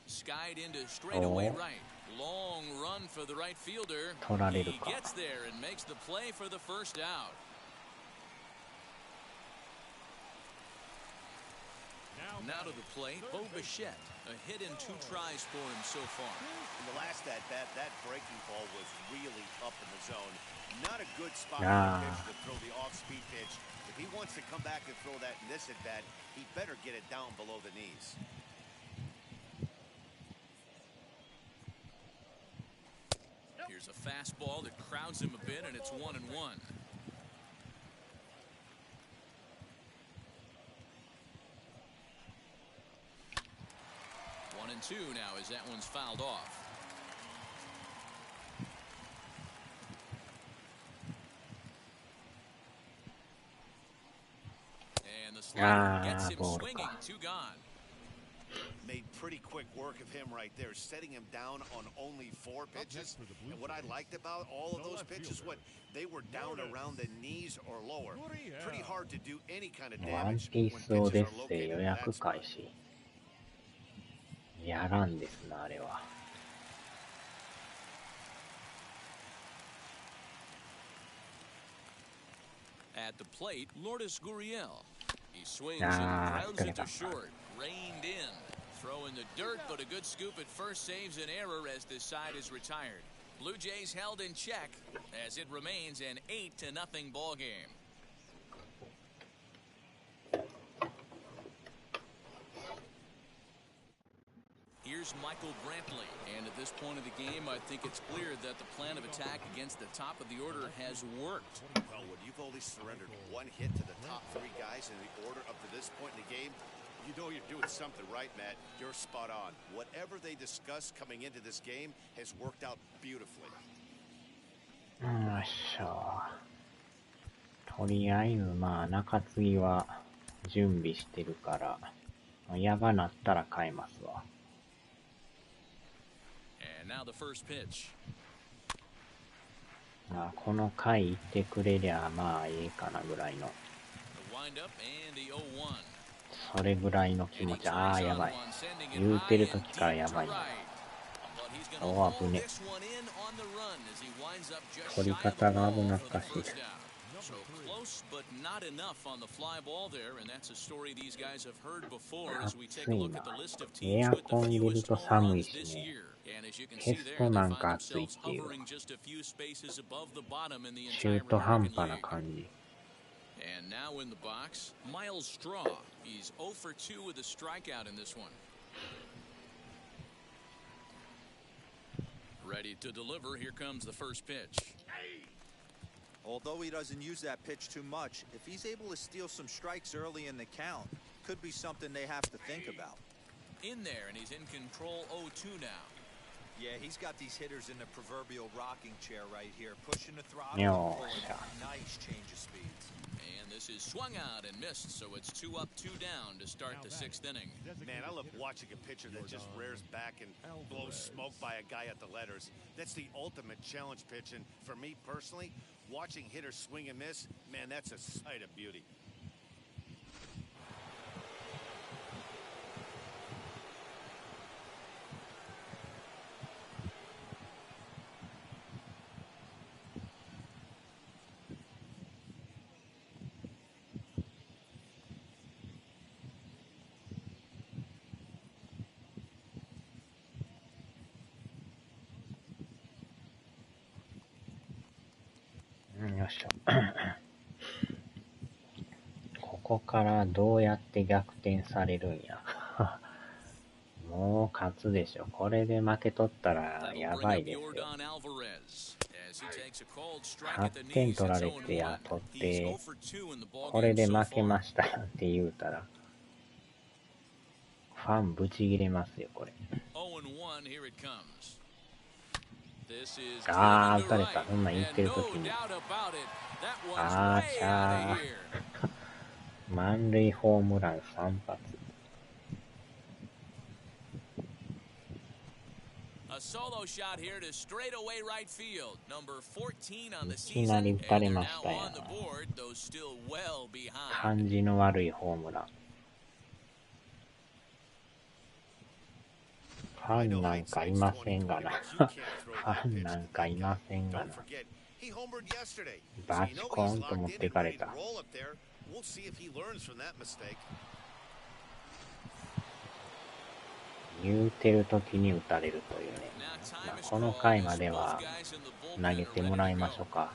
Skied into straightaway right. Long run for the right fielder. 取られる He か。 gets there and makes the play for the first out. Now to the plate, Bo Bichette. A hit in 2 tries for him so far. In the last at-bat, that breaking ball was really up in the zone. Not a good spot for Ah. the pitcher to throw the off-speed pitch. If he wants to come back and throw that in this at-bat, he better get it down below the knees. Here's a fastball that crowds him a bit, and it's 1 and 1. One and two now as that one's fouled off. And the slider gets him swinging. 2 gone. Made pretty quick work of him right there, setting him down on only 4 pitches. And what I liked about all of those pitches, they were down around the knees or lower. Pretty hard to do any kind of ワン damage ピー when スオ pitches デ are ッセイ located 予 in 約 that 開 spot. 始。やらんですな、あれは。At the plate, Lourdes Gurriel. He swings Ah, and grounds it to gonna- short. Reined in. Throw in the dirt, but a good scoop at first saves an error as this side is retired. Blue Jays held in check as it remains an 8-0 ball game. Here's Michael Brantley, and at this point of the game, I think it's clear that the plan of attack against the top of the order has worked. Well, when you've only surrendered 1 hit to the top 3 guys in the order up to this point in the game, you know you're doing something right, Matt. You're spot on. Whatever they discussed coming into this game has worked out beautifully. よっしゃ。とりあえずまあ中継ぎは準備してるから、やばなったら買いますわ。And now the first pitch. まあこの回行ってくれりゃまあいいかなぐらいの。 The windup and the 0-1. それぐらいの気持ち。ああやばい。言うてる時からやばいな。お危ね。取り方が危なっかしい。 So close, but not enough on the fly ball there, and that's a story these guys have heard before as we take a look at the list of teams with the fewest home runs this year. And as you can see there, they find themselves hovering just a few spaces above the bottom in the 中 entire 途半 American 端な League. 感じ。 And now in the box, Miles Straw. He's 0 for 2 with a strikeout in this one. Ready to deliver. Here comes the first pitch. Although he doesn't use that pitch too much, if he's able to steal some strikes early in the count, could be something they have to think about. In there, and he's in control 0-2 now. Yeah, he's got these hitters in the proverbial rocking chair right here, pushing the throttle Yo, and pulling yeah. a nice change of speeds. And this is swung out and missed, so it's 2 up, 2 down to start the 6th inning. Man, I love watching a pitcher that just rears back and blows smoke by a guy at the letters. That's the ultimate challenge pitch, and for me personally, watching hitters swing and miss, man, that's a sight of beauty. よいしょ。ここからどうやって逆転されるんや。もう勝つでしょ。これで負けとったらやばいですよ。8点取られてや取って、これで負けましたって言うたら、ファンブチ切れますよ、これ。打たれた。そんなん言ってるときに。ちゃー。満塁ホームラン3発。いきなり打たれましたよ。感じの悪いホームラン。ファンなんかいませんがな。ファンなんかいませんがな。バチコーンと持ってかれた。言うてるときに打たれるというね。まあ、この回までは投げてもらいましょうか。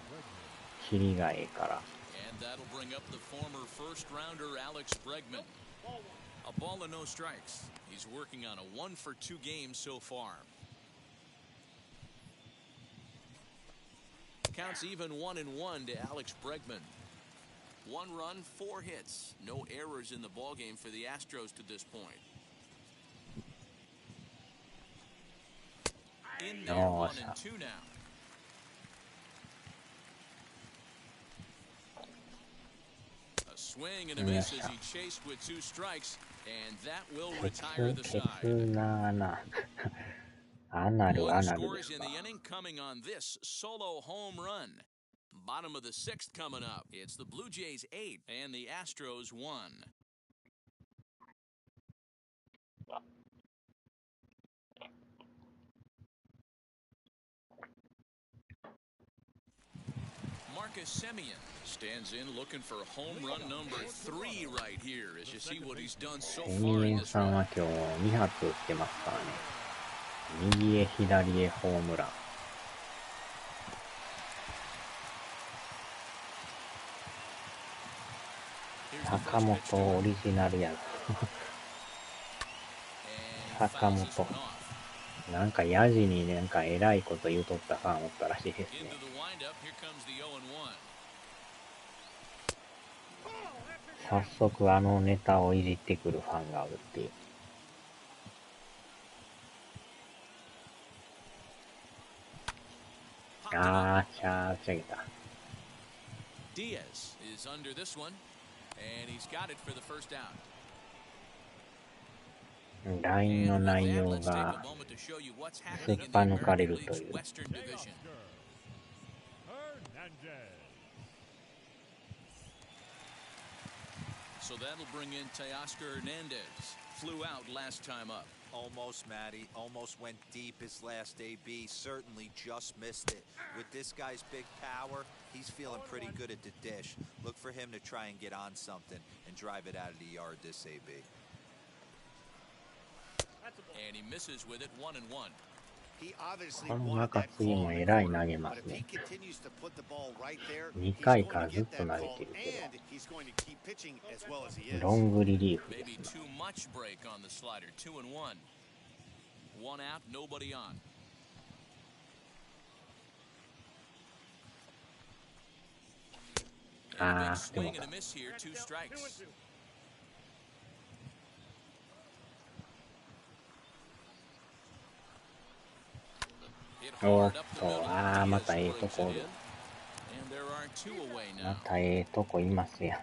キリがええから。A ball and no strikes. He's working on a 1-for-2 game so far. Counts even 1-1 to Alex Bregman. 1 run, 4 hits. No errors in the ballgame for the Astros to this point. In there, 1-2 now. A swing and a miss as he chased with 2 strikes. And that will retire the side. One scores in the inning coming on this solo home run. Bottom of the 6th coming up. It's the Blue Jays 8 and the Astros 1. Marcus Semien stands in looking for home run number 3 right here as you see what he's done so far in this さんは今日2発打ってますからね。右へ左へホームラン。坂本オリジナルやろ。坂本。なんかヤジになんか偉いこと言うとったファンおったらしいですね。早速あのネタをいじってくるファンがおるっていう。打ち上げた。Diaz is under this one and he's got it for the first out. ラインの内容がすっぱ抜かれるという。So that'll bring in Teoscar Hernandez. Flew out last time up. Almost, Matty. Almost went deep his last AB. Certainly just missed it. With this guy's big power, he's feeling pretty good at the dish. Look for him to try and get on something and drive it out of the yard this AB. And he misses with it 1-1. この中継ぎもえらい投げますね。2回からずっと投げてるけど。ロングリリーフですね。でもおっと、またええとこおる。またええとこいますやん。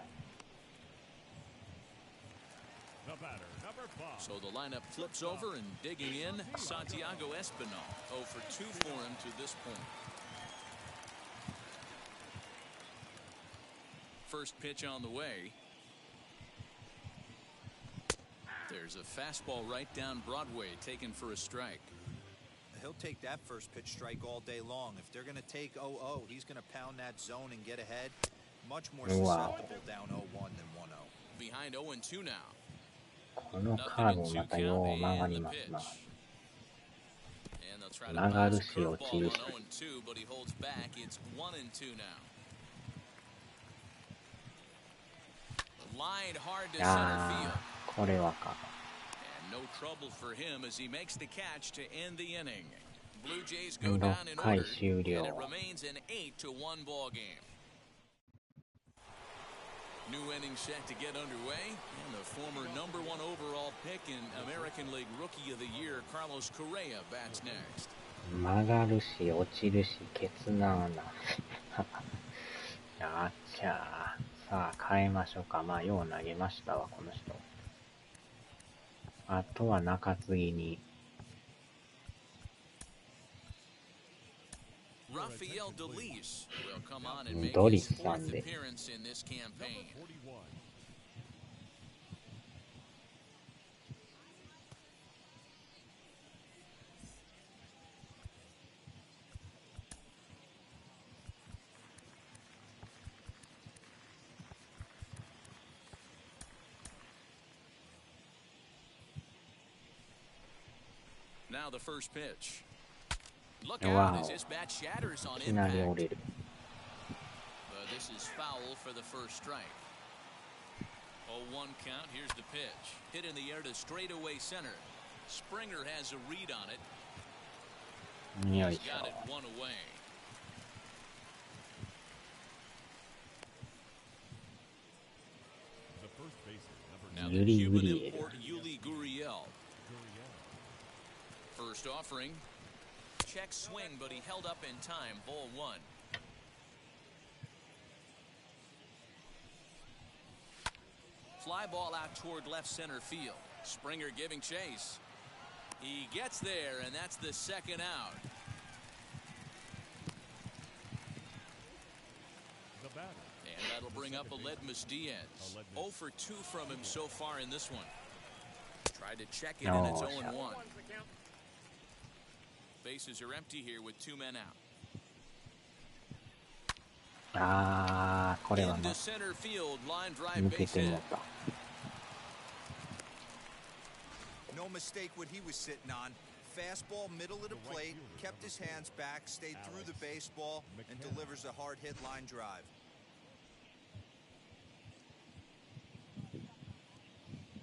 So the lineup flips over and digging in Santiago Espinal. 0 for 2 for him to this point. First pitch on the way. There's a fastball right down Broadway taken for a strike. He'll take that first pitch strike all day long. If they're going to take 0-0, he's going to pound that zone and get ahead. Much more susceptible down 0-1 than 1-0. Behind 0-2 now. このカーブまたよう曲がりますな。曲がるし落ちるし。0-2, but he holds back. It's 1-2 now. lined hard to center あ field. ー、これはか。 And no trouble for him as he makes the catch to end the inning. Blue Jays go down in 6回 order, 終 and it 了。 remains an 8-1 ball game. New inning set to get underway, and the former #1 overall pick in American League Rookie of the Year, Carlos Correa, bats next. 曲がるし、落ちるし、ケツなーな。あっちゃー。さあ、変えましょうか。まあ、よう投げましたわ、この人。あとは中継ぎに。Rafael Dolis will come on and make ドリ his スさん 4th で。 appearance in this campaign. Now the first pitch. Look out as this bat shatters on いきなり impact. 折れる。But this is foul for the first strike. 0-1 count. Here's the pitch. Hit in the air to straightaway center. Springer has a read on it. よい He's しょ got it one away. The first baseman, number Now ユ the リ・グ Cuban リエル。 import Yuli Gurriel. First offering. Check swing, but he held up in time. Ball one. Fly ball out toward left center field. Springer giving chase. He gets there, and that's the second out. the batter. And that'll bring up Aledmus Diaz. 0 for 2 from him so far in this one. Tried to check it, and it's 0-1. Bases are empty here with 2 men out. あー、これは Into な。 center field, line drive 抜け base て hit. もた。 No mistake what he was sitting on. Fastball, middle of the plate, kept his hands back, stayed through the baseball, and delivers a hard hit line drive.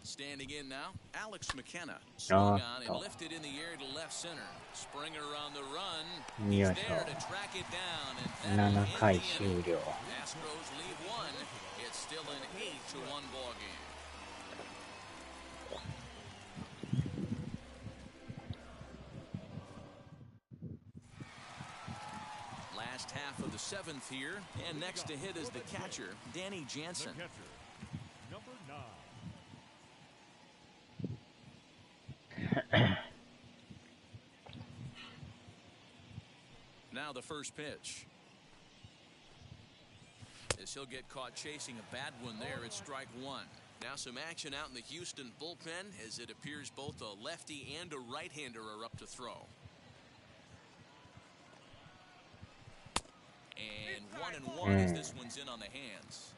Standing in now, Alex McKenna. Swung on and Oh. lifted in the air to left center. Springer on the run. よ He's いし there ょ。 to track it down, and that'll 7 end 回 the 終 inning. 了。 Astros leave one. It's still an 8-1 ball game. Last half of the 7th here, and next to hit is the catcher, Danny The Jansen. catcher, number 9. Now the first pitch. As he'll get caught chasing a bad one there, it's strike one. Now some action out in the Houston bullpen as it appears both a lefty and a right-hander are up to throw. And 1-1 as this one's in on the hands.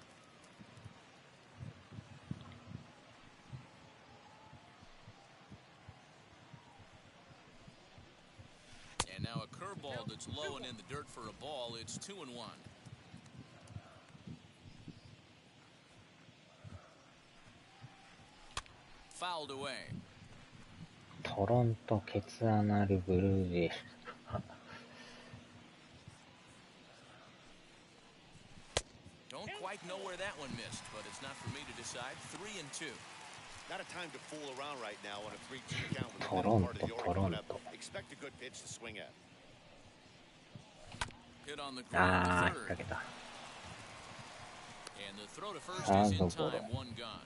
And now a curveball that's low and in the dirt for a ball. It's 2-1. Fouled away. トロントケツアナルブルージェイズ。 Don't quite know where that one missed, but it's not for me to decide. 3-2. Not a time to fool around right now on a 3-2 count with the Toronto, middle part of the order coming up. Toronto. Expect a good pitch to swing at. Hit on the ground あー、 to 引っ掛 third. けた。 And the throw to first is in Third. time. One gone.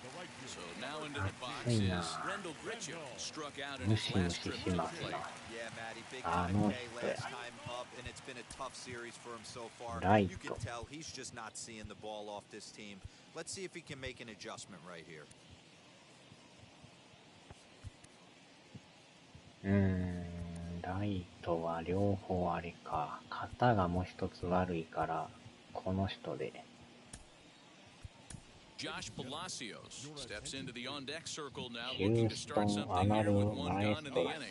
The right fielder, So now into the box Hey, is nah. Rendell Gritchell. Struck out in ム his シム last シ trip し to the ます plate. な。 Yeah, Matty, big Ah, time no, K yeah. last time up, and it's been a tough series for him so far. Right. You can tell he's just not seeing the ball off this team. Let's see if he can make an adjustment right here. ライトは両方あれか。肩がもう一つ悪いから、この人で。 Josh Palacios steps into the on-deck circle now, ヒ looking ュ to ースト start ン something アナ here ル with one マエ gone ス in ト the ロ。 inning.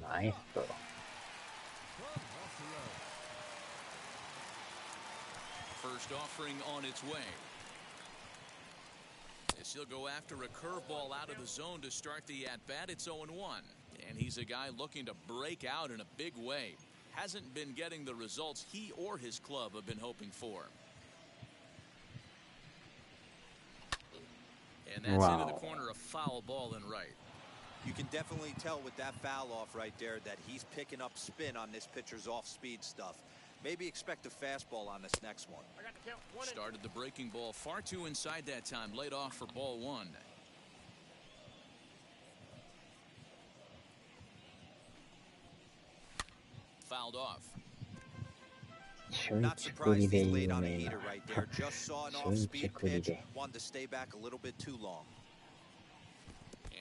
マエストロ。First offering on its way. As he'll go after a curveball out of the zone to start the at-bat. It's 0-1. And he's a guy looking to break out in a big way. Hasn't been getting the results he or his club have been hoping for. And that's into the corner, a foul ball in right. You can definitely tell with that foul off right there that he's picking up spin on this pitcher's off-speed stuff. Maybe expect a fastball on this next one. Started the breaking ball far too inside that time. Laid off for ball one. Fouled off. Not surprised he's laid on a heater right there. Just saw an off-speed pitch. Wanted to stay back a little bit too long.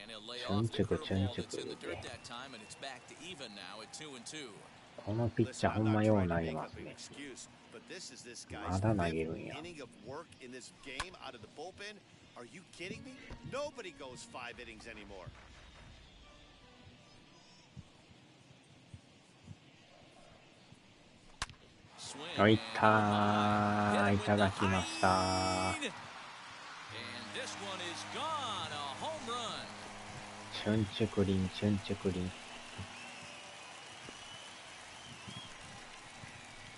And he'll lay off the curveball that's in the dirt that time, and it's back to even now at 2-2. このピッチャーほんまよう投げますね。まだ投げるんや。おいったー、いただきました。チュンチュクリン、チュンチュクリン。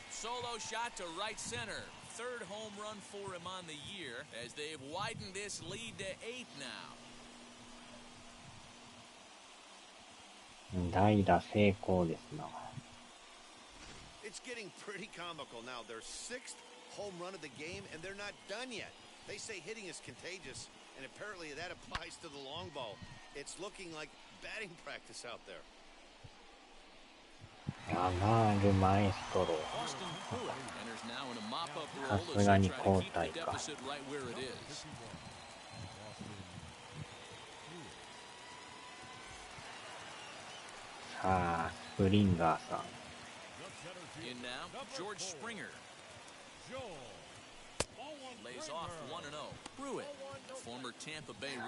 Solo shot to right center. Third home run for him on the year as they've widened this lead to 8 now. 代打成功ですな。It's getting pretty comical now. Their 6th home run of the game, and they're not done yet. They say hitting is contagious, and apparently that applies to the long ball. It's looking like batting practice out there. アマールマエストロ。さすがに交代か。さあ、スプリンガーさん。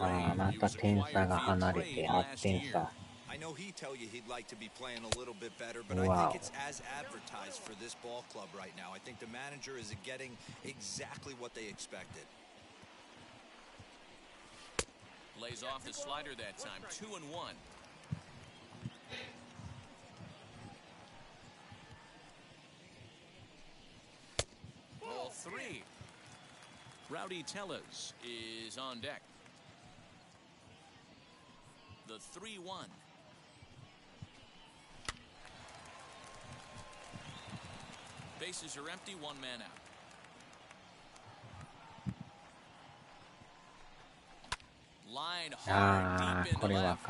ああ、また点差が離れて8点差。I know he'd tell you he'd like to be playing a little bit better, but I think it's as advertised for this ball club right now. I think the manager is getting exactly what they expected. Lays off the slider that time, 2-1. Ball 3. Rowdy Tellez is on deck. The 3-1. Bases are empty, one man out. Line hard deep in the left.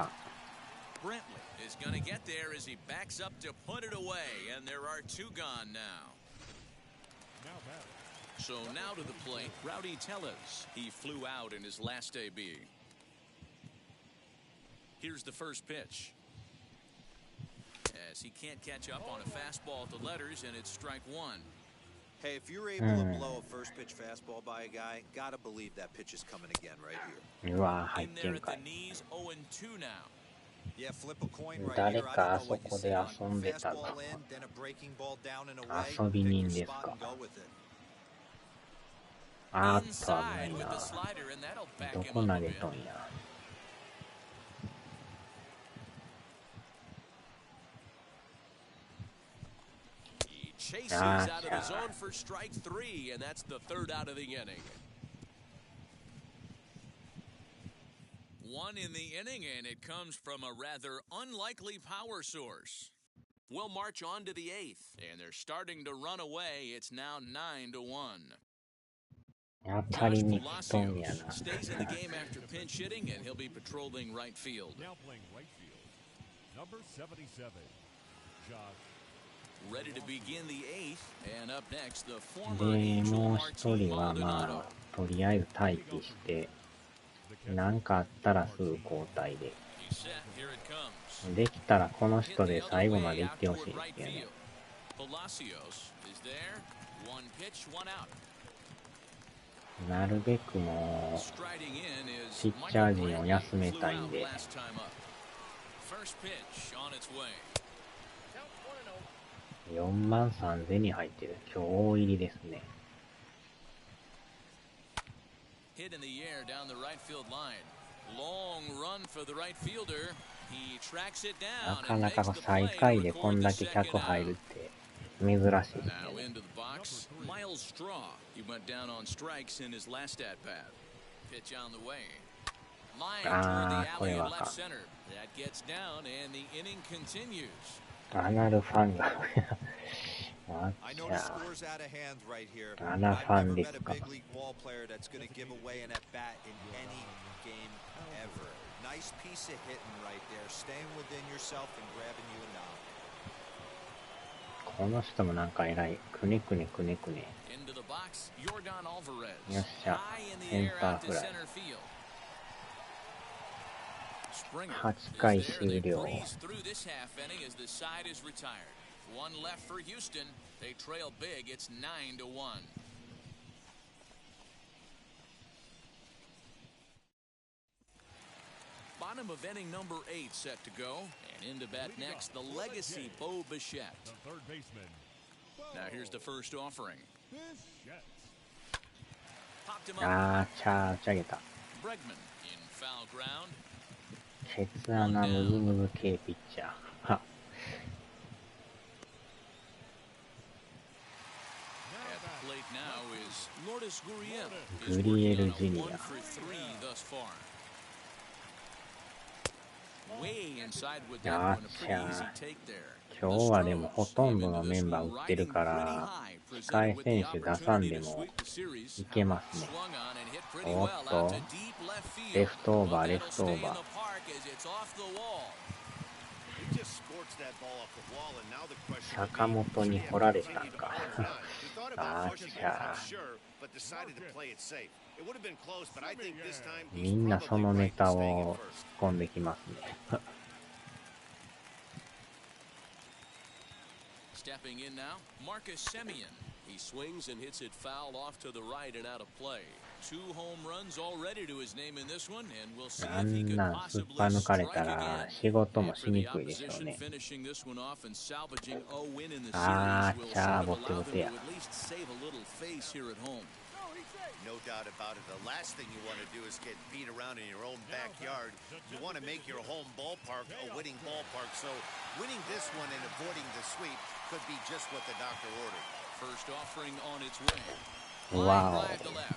Brentley is going to get there as he backs up to put it away, and there are 2 gone now. So now to the plate, Rowdy Tellez. He flew out in his last AB. Here's the first pitch. As he can't catch up on a fastball at the letters, and it's strike 1. Hey, if you're able to blow a first pitch fastball by a guy, gotta believe that pitch is coming again right here. In there at the knees, 0-2 now. Yeah, flip a coin right here. I don't know what you see. Fastball in, then a breaking ball down and away. Pick your spot and go with it. あーっと危ないな。どこ投げとんや。Chases out of the zone for strike 3, and that's the 3rd out of the inning. 1 in the inning, and it comes from a rather unlikely power source. We'll march on to the 8th, and they're starting to run away. It's now 9-1. 当たりに来とんやな。 Stays in the game after pinch hitting, and he'll be patrolling right field. Now playing right field, number 77, Josh. Ready to begin the 8th, and up next, the で、もう一人はまあ、とりあえず待機して、なんかあったらすぐ交代で。できたらこの人で最後まで行ってほしいんですけどね。なるべくもう、ピッチャー陣を休めたいんで。4万3000に入ってる。今日大入りですね。Hit in the air down the right field line. Long run for the right fielder. He tracks it な down か and なか makes the 最 play 下 to 位でこ record ん the だけ second 客入るっ out. て珍しいですね。 Now into the box, Miles Straw. He went down on strikes in his last at bat. Pitch on the way. Line toward the alley in left center. That gets down and the inning continues. アナルファンがあっ I ち know ゃ the score's out of hand right here. アナ I've ファ never ンで met す a か。 big league ball player that's going to give away an at bat in any game ever. Nice piece of hitting right there, staying within yourself and grabbing you a knob. この人もなんか偉い。くねくねくねくね。 Into the box, Yordan Alvarez. よっしゃ。 High in the セン air ター out フ to ライ。 center field. Springer 8回 is there. 終 They 了。 breeze through this half inning as the side is retired. One left for Houston. They trail big. It's 9-1. Bottom of inning number 8 set to go. And into bat next, the legacy Bo Bichette. The third baseman. Now here's the first offering. Bichette. Popped him up. あー、チャーチャげた。 Bregman in foul ground. ケツ穴ムズムズ系ピッチャー。は At the plate now is Lourdes Gurriel. グリエルジュニア。 1 for 3 thus far. Way inside with that one. A pretty easy take there. 今日はでもほとんどのメンバー打ってるから、控え選手出さんでもいけますね。おっと、レフトオーバー、レフトオーバー。坂本に掘られたんか。あーちゃみんなそのネタを突っ込んできますね。Stepping in now, Marcus Semien. He swings and hits it foul off to the right and out of play. 2 home runs already to his name in this one, and we'll see あ if he ん can なんすっ possibly ぱ抜かれ strike たら again. 仕事も And し for に the くいでしょう opposition, ね。 finishing this one off and salvaging a win in the あ series ー will ちゃー sort ボ of テ allow ボ them テ to や。 at least save a little face here at home. No doubt about it. The last thing you want to do is get beat around in your own backyard. You want to make your home ballpark a winning ballpark. So winning this one and avoiding the sweep could be just what the doctor ordered. First offering on its way. わ Line drive to left.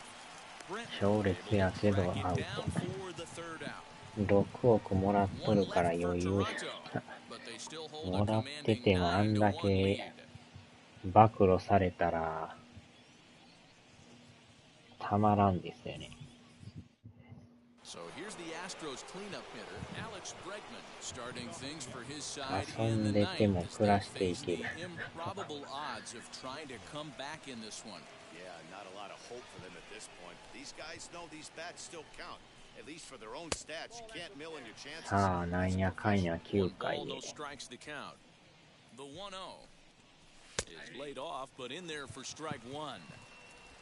お、強烈やけど Track ア it ウ down for the third out. ト。6億もらっと One るから left for 余裕。 Toronto, but they still hold も a らってて commanding もあんだ 9-1 lead. け暴露されたらたまらんですよね。 So here's the Astros cleanup hitter, Alex Bregman, starting things for his side 遊 in ん the でて ninth も as 暮 they らしてい face け the る。 improbable odds of trying to come back in this one. Yeah, not a lot of hope for them at this point. These guys know these bats still count. At least for their own stats. You can't mill in your chances. さあ、なんやかんや One 9回 ball, で。 no strikes to count. The 1-0 is laid off, but in there for strike one.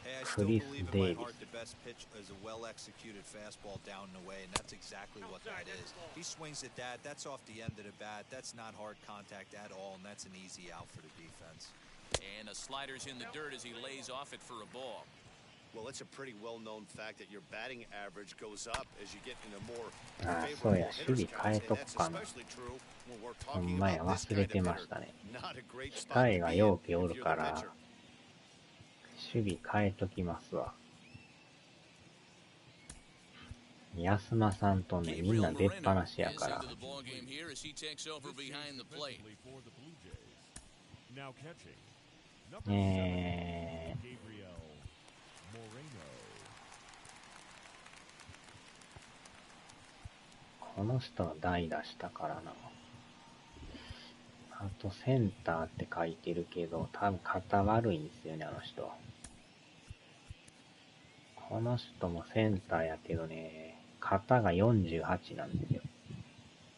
Hey, I still Chris believe in my Davis. heart the best pitch is a well-executed fastball down and away, and that's exactly what that is. He swings at that. That's off the end of the bat. That's not hard contact at all, and that's an easy out for the defense. And a slider's in the dirt as he lays off it for a ball. Well, it's a pretty well-known fact that your batting average goes up as you get into more あ、そう favorable や、守備 hitters 変え counts, と and く that's かな。 especially true when we're ほ talking んまや、 about this 忘れ kind て of ま hitter. したね。 Not a great 機 spot 械 to が be よ in うけお if る you're か the ら、 pitcher. 守備変えときますわ。安間さんとね、みんな Gabriel 出っ放 Moreno しや is から into。the ball game here as he takes over behind the plate. Defensively for the Blue Jays. Now catching. Number 7, え Gabriel Moreno. この人は代打したからな。あとセンターって書いてるけど、多分肩悪いんですよね、あの人。この人もセンターやけどね、肩が48なんですよ。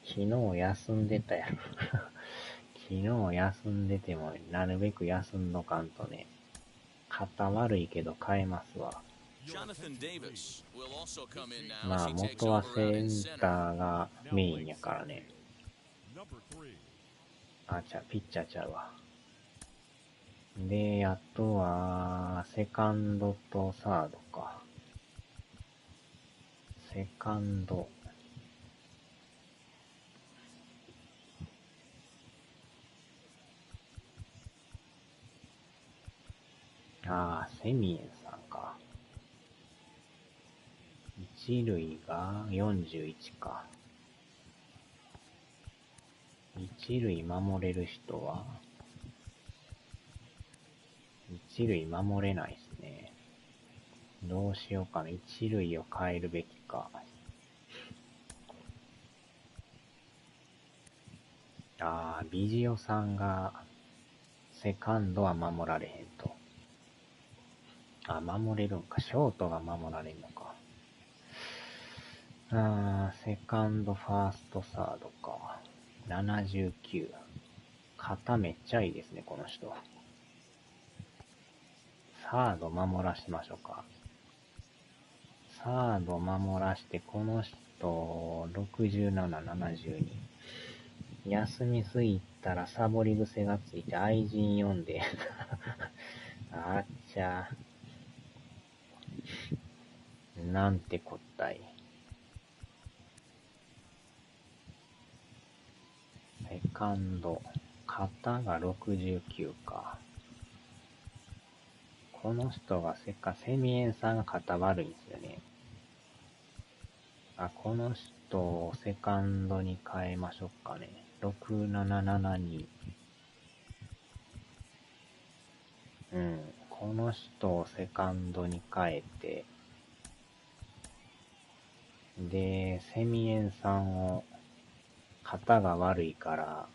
昨日休んでたやろ。昨日休んでても、なるべく休んどかんとね、肩悪いけど変えますわ。Jonathan Davis will also come in now ま as あ he takes 元は over セ out in ン center. ターがメインやからね。 Number 3. あ、ピッチャーちゃうわ。で、あとは、セカンドとサードか。セカンド。ああ、セミエンさんか。一塁が41か。一塁守れる人は、一塁守れないですね。どうしようかな。一塁を変えるべきか。ああ、ビジオさんが、セカンドは守られへんと。あ、守れるんか。ショートが守られるのか。あー、セカンド、ファースト、サードか。79。肩めっちゃいいですね、この人。サード守らしましょうか。サード守らして、この人、67、72。休みすぎたらサボり癖がついて愛人読んで。あっちゃ。なんてこったい。セカンド。肩が69か。この人がセミエンさんが肩悪いんですよね。あ、この人をセカンドに変えましょうかね。6772。うん。この人をセカンドに変えて、で、セミエンさんを肩が悪いから、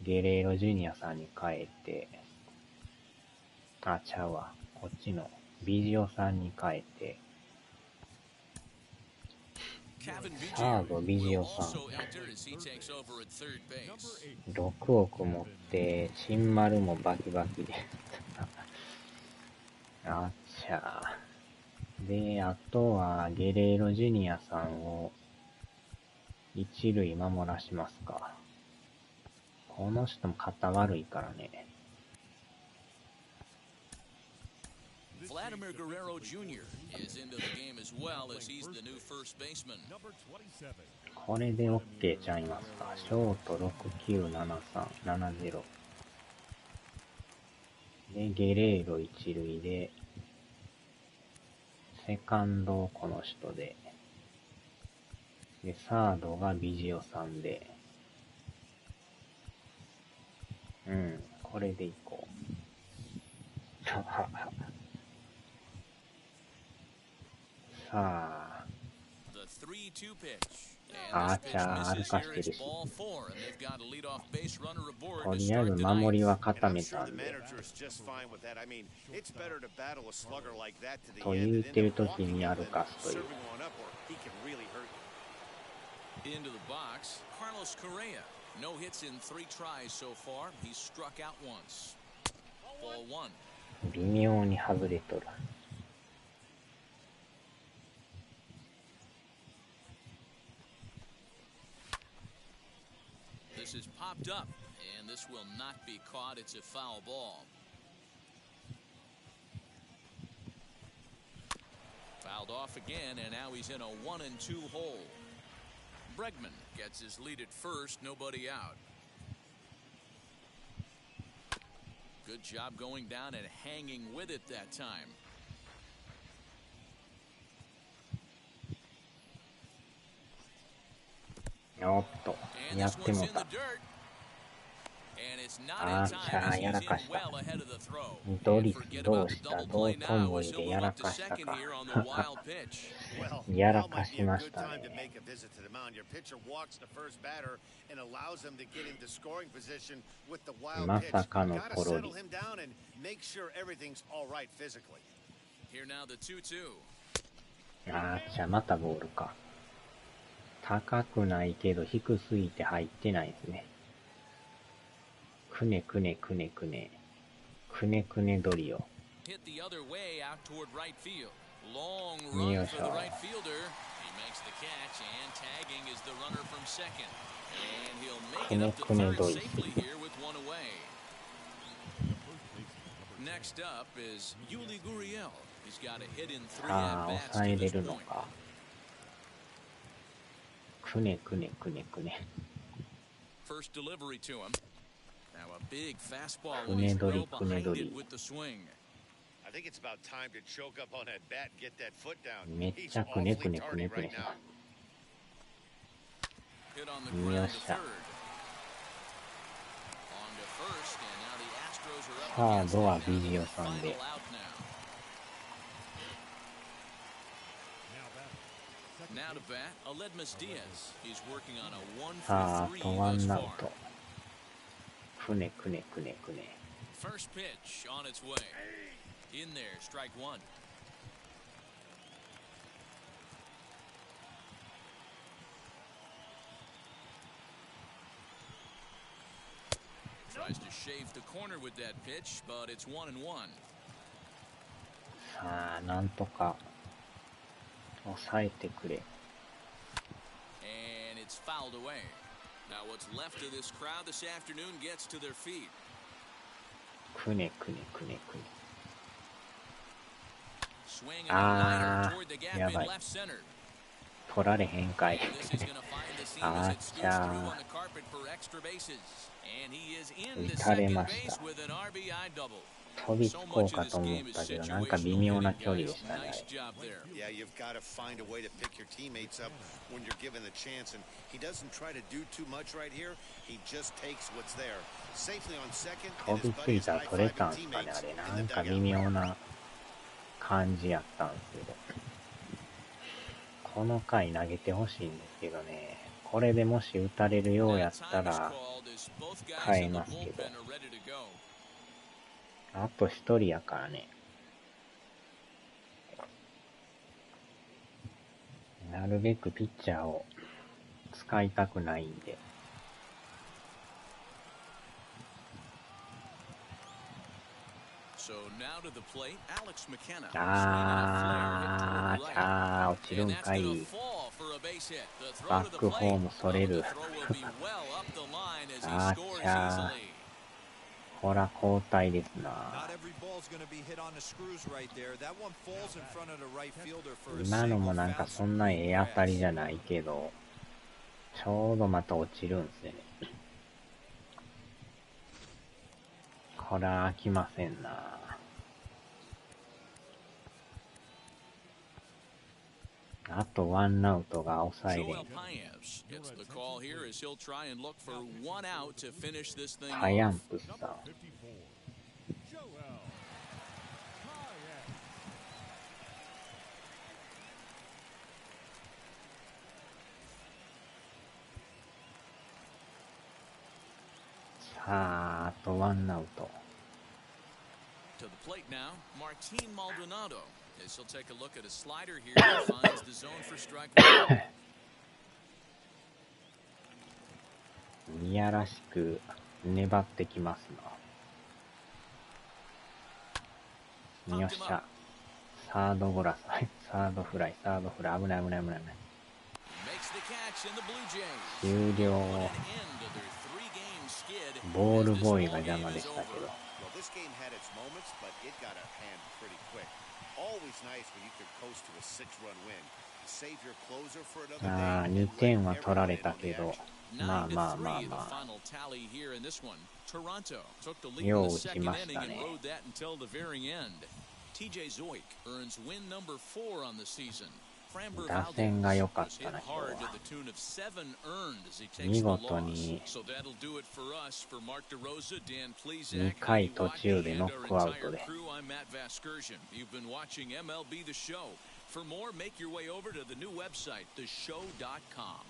ゲレーロジュニアさんに変えて、あ、ちゃうわ。こっちのビジオさんに変えて、サードビジオさん。6億持って、チンマルもバキバキで。あっちゃー。で、あとはゲレーロジュニアさんを一塁守らしますか。この人も肩悪いからね。Vladimir Guerrero Jr. is into the game as well as he's the new first baseman. これで OK ちゃいますか。ショート697370。で、ゲレーロ一塁で、セカンドこの人で、で、サードがビジオさんで、うん、これでいこう。さあ、あーちゃー歩かしてるし。とりあえず守りは固めたんで。と言ってる時に歩かすという。Into the box, Carlos Correa. No hits in 3 tries so far. He's struck out once. Ball 1. 微妙に外れとる。This is popped up, and this will not be caught. It's a foul ball. Fouled off again, and now he's in a 1-2 hole. Bregman gets his lead at first, nobody out. Good job going down and hanging with it that time.おっと、やってもた。あーちゃー、やらかした。ドリスどうしたどうともりでやらかしたか。やらかしましたね。まさかのポロリ。あーちゃー、またボールか。高くないけど低すぎて入ってないですね。くねくねくねくね。くねくねドリオ。よいしょ。くねくねドリ。ああ、抑えれるのか。くねくねくねくね。First delivery to him. Now a big fastball くね was どり well くね behind ど it り。 with the swing. I think it's about time to choke up on that bat and get that foot down. めっ He's ちゃくねく awfully ねくね tardy くね right しま now. す。 Hit on the よ ground っ to し third. ゃ。 On to first, and now the Astros are サ up ー against ド it は down ビ to ジ their オさん final で。 out now. Now Now batting. Second to base. bat, Aledmus Diaz. He's working on a さあ、あ 1-for-3 とワ thus ンアウ far. ト。くねくねくねくね。 First pitch on its way. In there, strike one. Tries to shave the corner with that pitch, but it's 1-1. さあ、なんとか抑えてくれ。 And it's fouled away. Now what's left of this crowd this afternoon gets to their feet. くねくねくねくね。 Swing and a liner あ toward the ー、 gap や in ばい。 left center. 取られへんかい。 And this is going to find the seam あ as っ it ち scoots ゃ through ー。 on the carpet for extra bases. And he is in to 打たれ second ました。 base with an RBI double. 飛びつ So こう much か of と this 思っ game is たけど、なんか situational 微妙 hitting, な距離で guys. したね。 Nice job there. Yeah, you've got to find a way to pick your teammates up when you're given the chance. And he doesn't try to do too much right here. He just takes what's there. Safely on second, 飛 and び his つい buddies たら取れた high-fiving んすかね、あ teammates れ。な in ん the か微 dugout. 妙な感じやったんですけど。この回投げてほしいんですけどね。これでもし打たれるようや Now った time is ら called as both guys 変え in the ますけど。 bullpen are ready to go. あと一人やからね。なるべくピッチャーを使いたくないんで。So now to the plate, Alex McKenna. あー、あー、落ちる And ん that's かい。 going to fall for a base hit. The バ throw ッ to the クホー plate. ムそ Well, れ the る。 throw will be well up the line as he あっ scores ちゃ easily. ほら、交代ですな。 Not every ball's going to be hit on the screws right there. That one falls in front of the right fielder for a 今の single もなんか foul. そんなええ当たりじゃないけど、ちょうどまた落ちるんすよね。これは飽きませんな。あとワンアウトが抑えれん。 Joel Paez gets the call here as he'll try and look for one out to finish this thing パヤン off. プスさん。 54. Joel Paez. さあ、あとワンアウト。 To the plate now, Martin Maldonado as he'll take a look at a slider here that finds the zone for strike one. いやらしく粘ってきますな。よっしゃ。サードゴラス、サードフライ、サードフライ、危ない危ない危ない危ない。 Makes the catch in the Blue Jays. 終了。 An end to their three-game skid ボール as this ボーイ ball が邪 game 魔で is したけ over. ど。 Well, this game had its moments, but it got out of hand pretty quick. Always nice when you could coast to a 6-run win. Save your closer for another ああ、 day. 2 and 点 let は取られ everyone in た on the けど、 action. まあ 9 to まあまあ 3, the まあ。 final tally here in this one. Toronto took the lead よ in う the 打ち second まし inning た and ね。 rode that until the very end. TJ Zoik earns win number 4 on the season. Framber 打線が良 Valdez かっ was た hit な、今 hard 日 to は。 the tune of 7 earned as he takes 見 the 事 loss. に So that'll do it for us. For Mark DeRosa, Dan 2 Plesac, 回 Vinny 途 Wadney, 中で and ノ our ックアウト entire で。 crew, I'm Matt Vasgersian. You've been watching MLB The Show. For more, make your way over to the new website, theshow.com.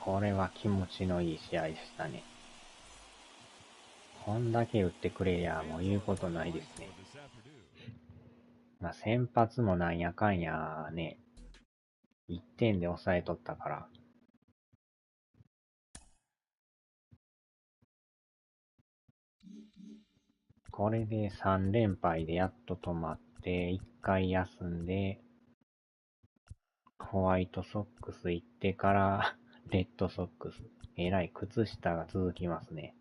これは気持ちのいい試合でしたね。こんだけ打ってくれりゃもう言うことないですね。This afternoon. まあ先発もなんやかんやね、1点で抑えとったから。これで3連敗でやっと止まって、1回休んで、ホワイトソックス行ってから、レッドソックス。えらい靴下が続きますね。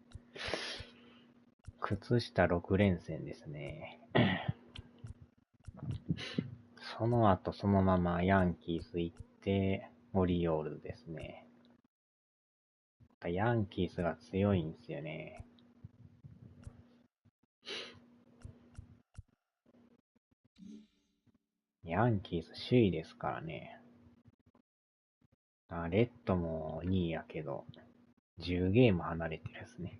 靴下6連戦ですね。その後そのままヤンキース行って、オリオールズですね。ヤンキースが強いんですよね。ヤンキース首位ですからね。レッドも2位やけど、10ゲーム離れてるですね。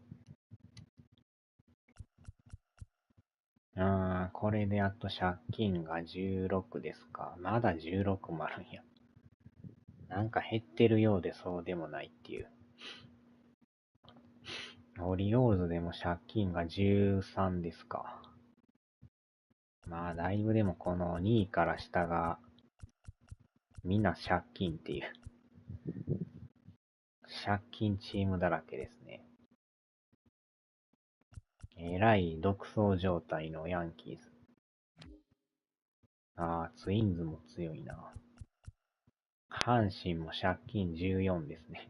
これであと借金が16ですか。まだ16もあるんや。なんか減ってるようでそうでもないっていう。オリオールズでも借金が13ですか。まあだいぶでもこの2位から下がみんな借金っていう。借金チームだらけですね。えらい独走状態のヤンキース。ツインズも強いな。阪神も借金14ですね。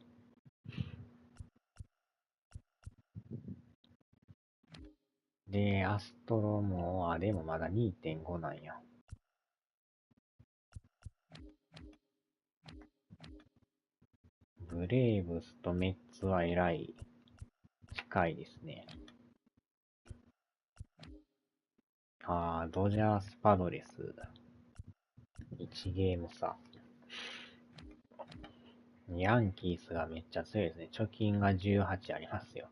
で、アストロも、でもまだ 2.5 なんや。ブレーブスとメッツはえらい近いですね。ドジャースパドレス。1ゲーム差。ヤンキースがめっちゃ強いですね。貯金が18ありますよ。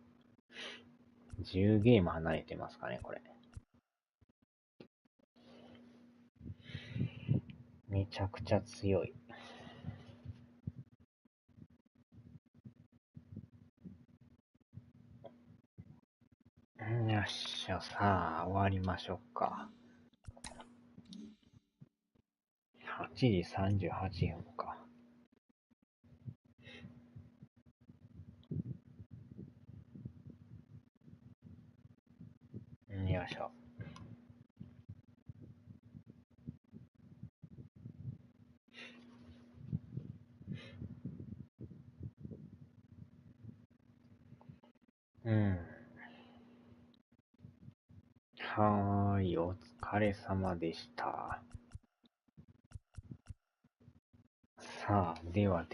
10ゲーム離れてますかね、これ。めちゃくちゃ強い。よっしゃ、さあ、終わりましょうか。8時38分か。よいしょ。はーい、お疲れ様でした。さあ、では。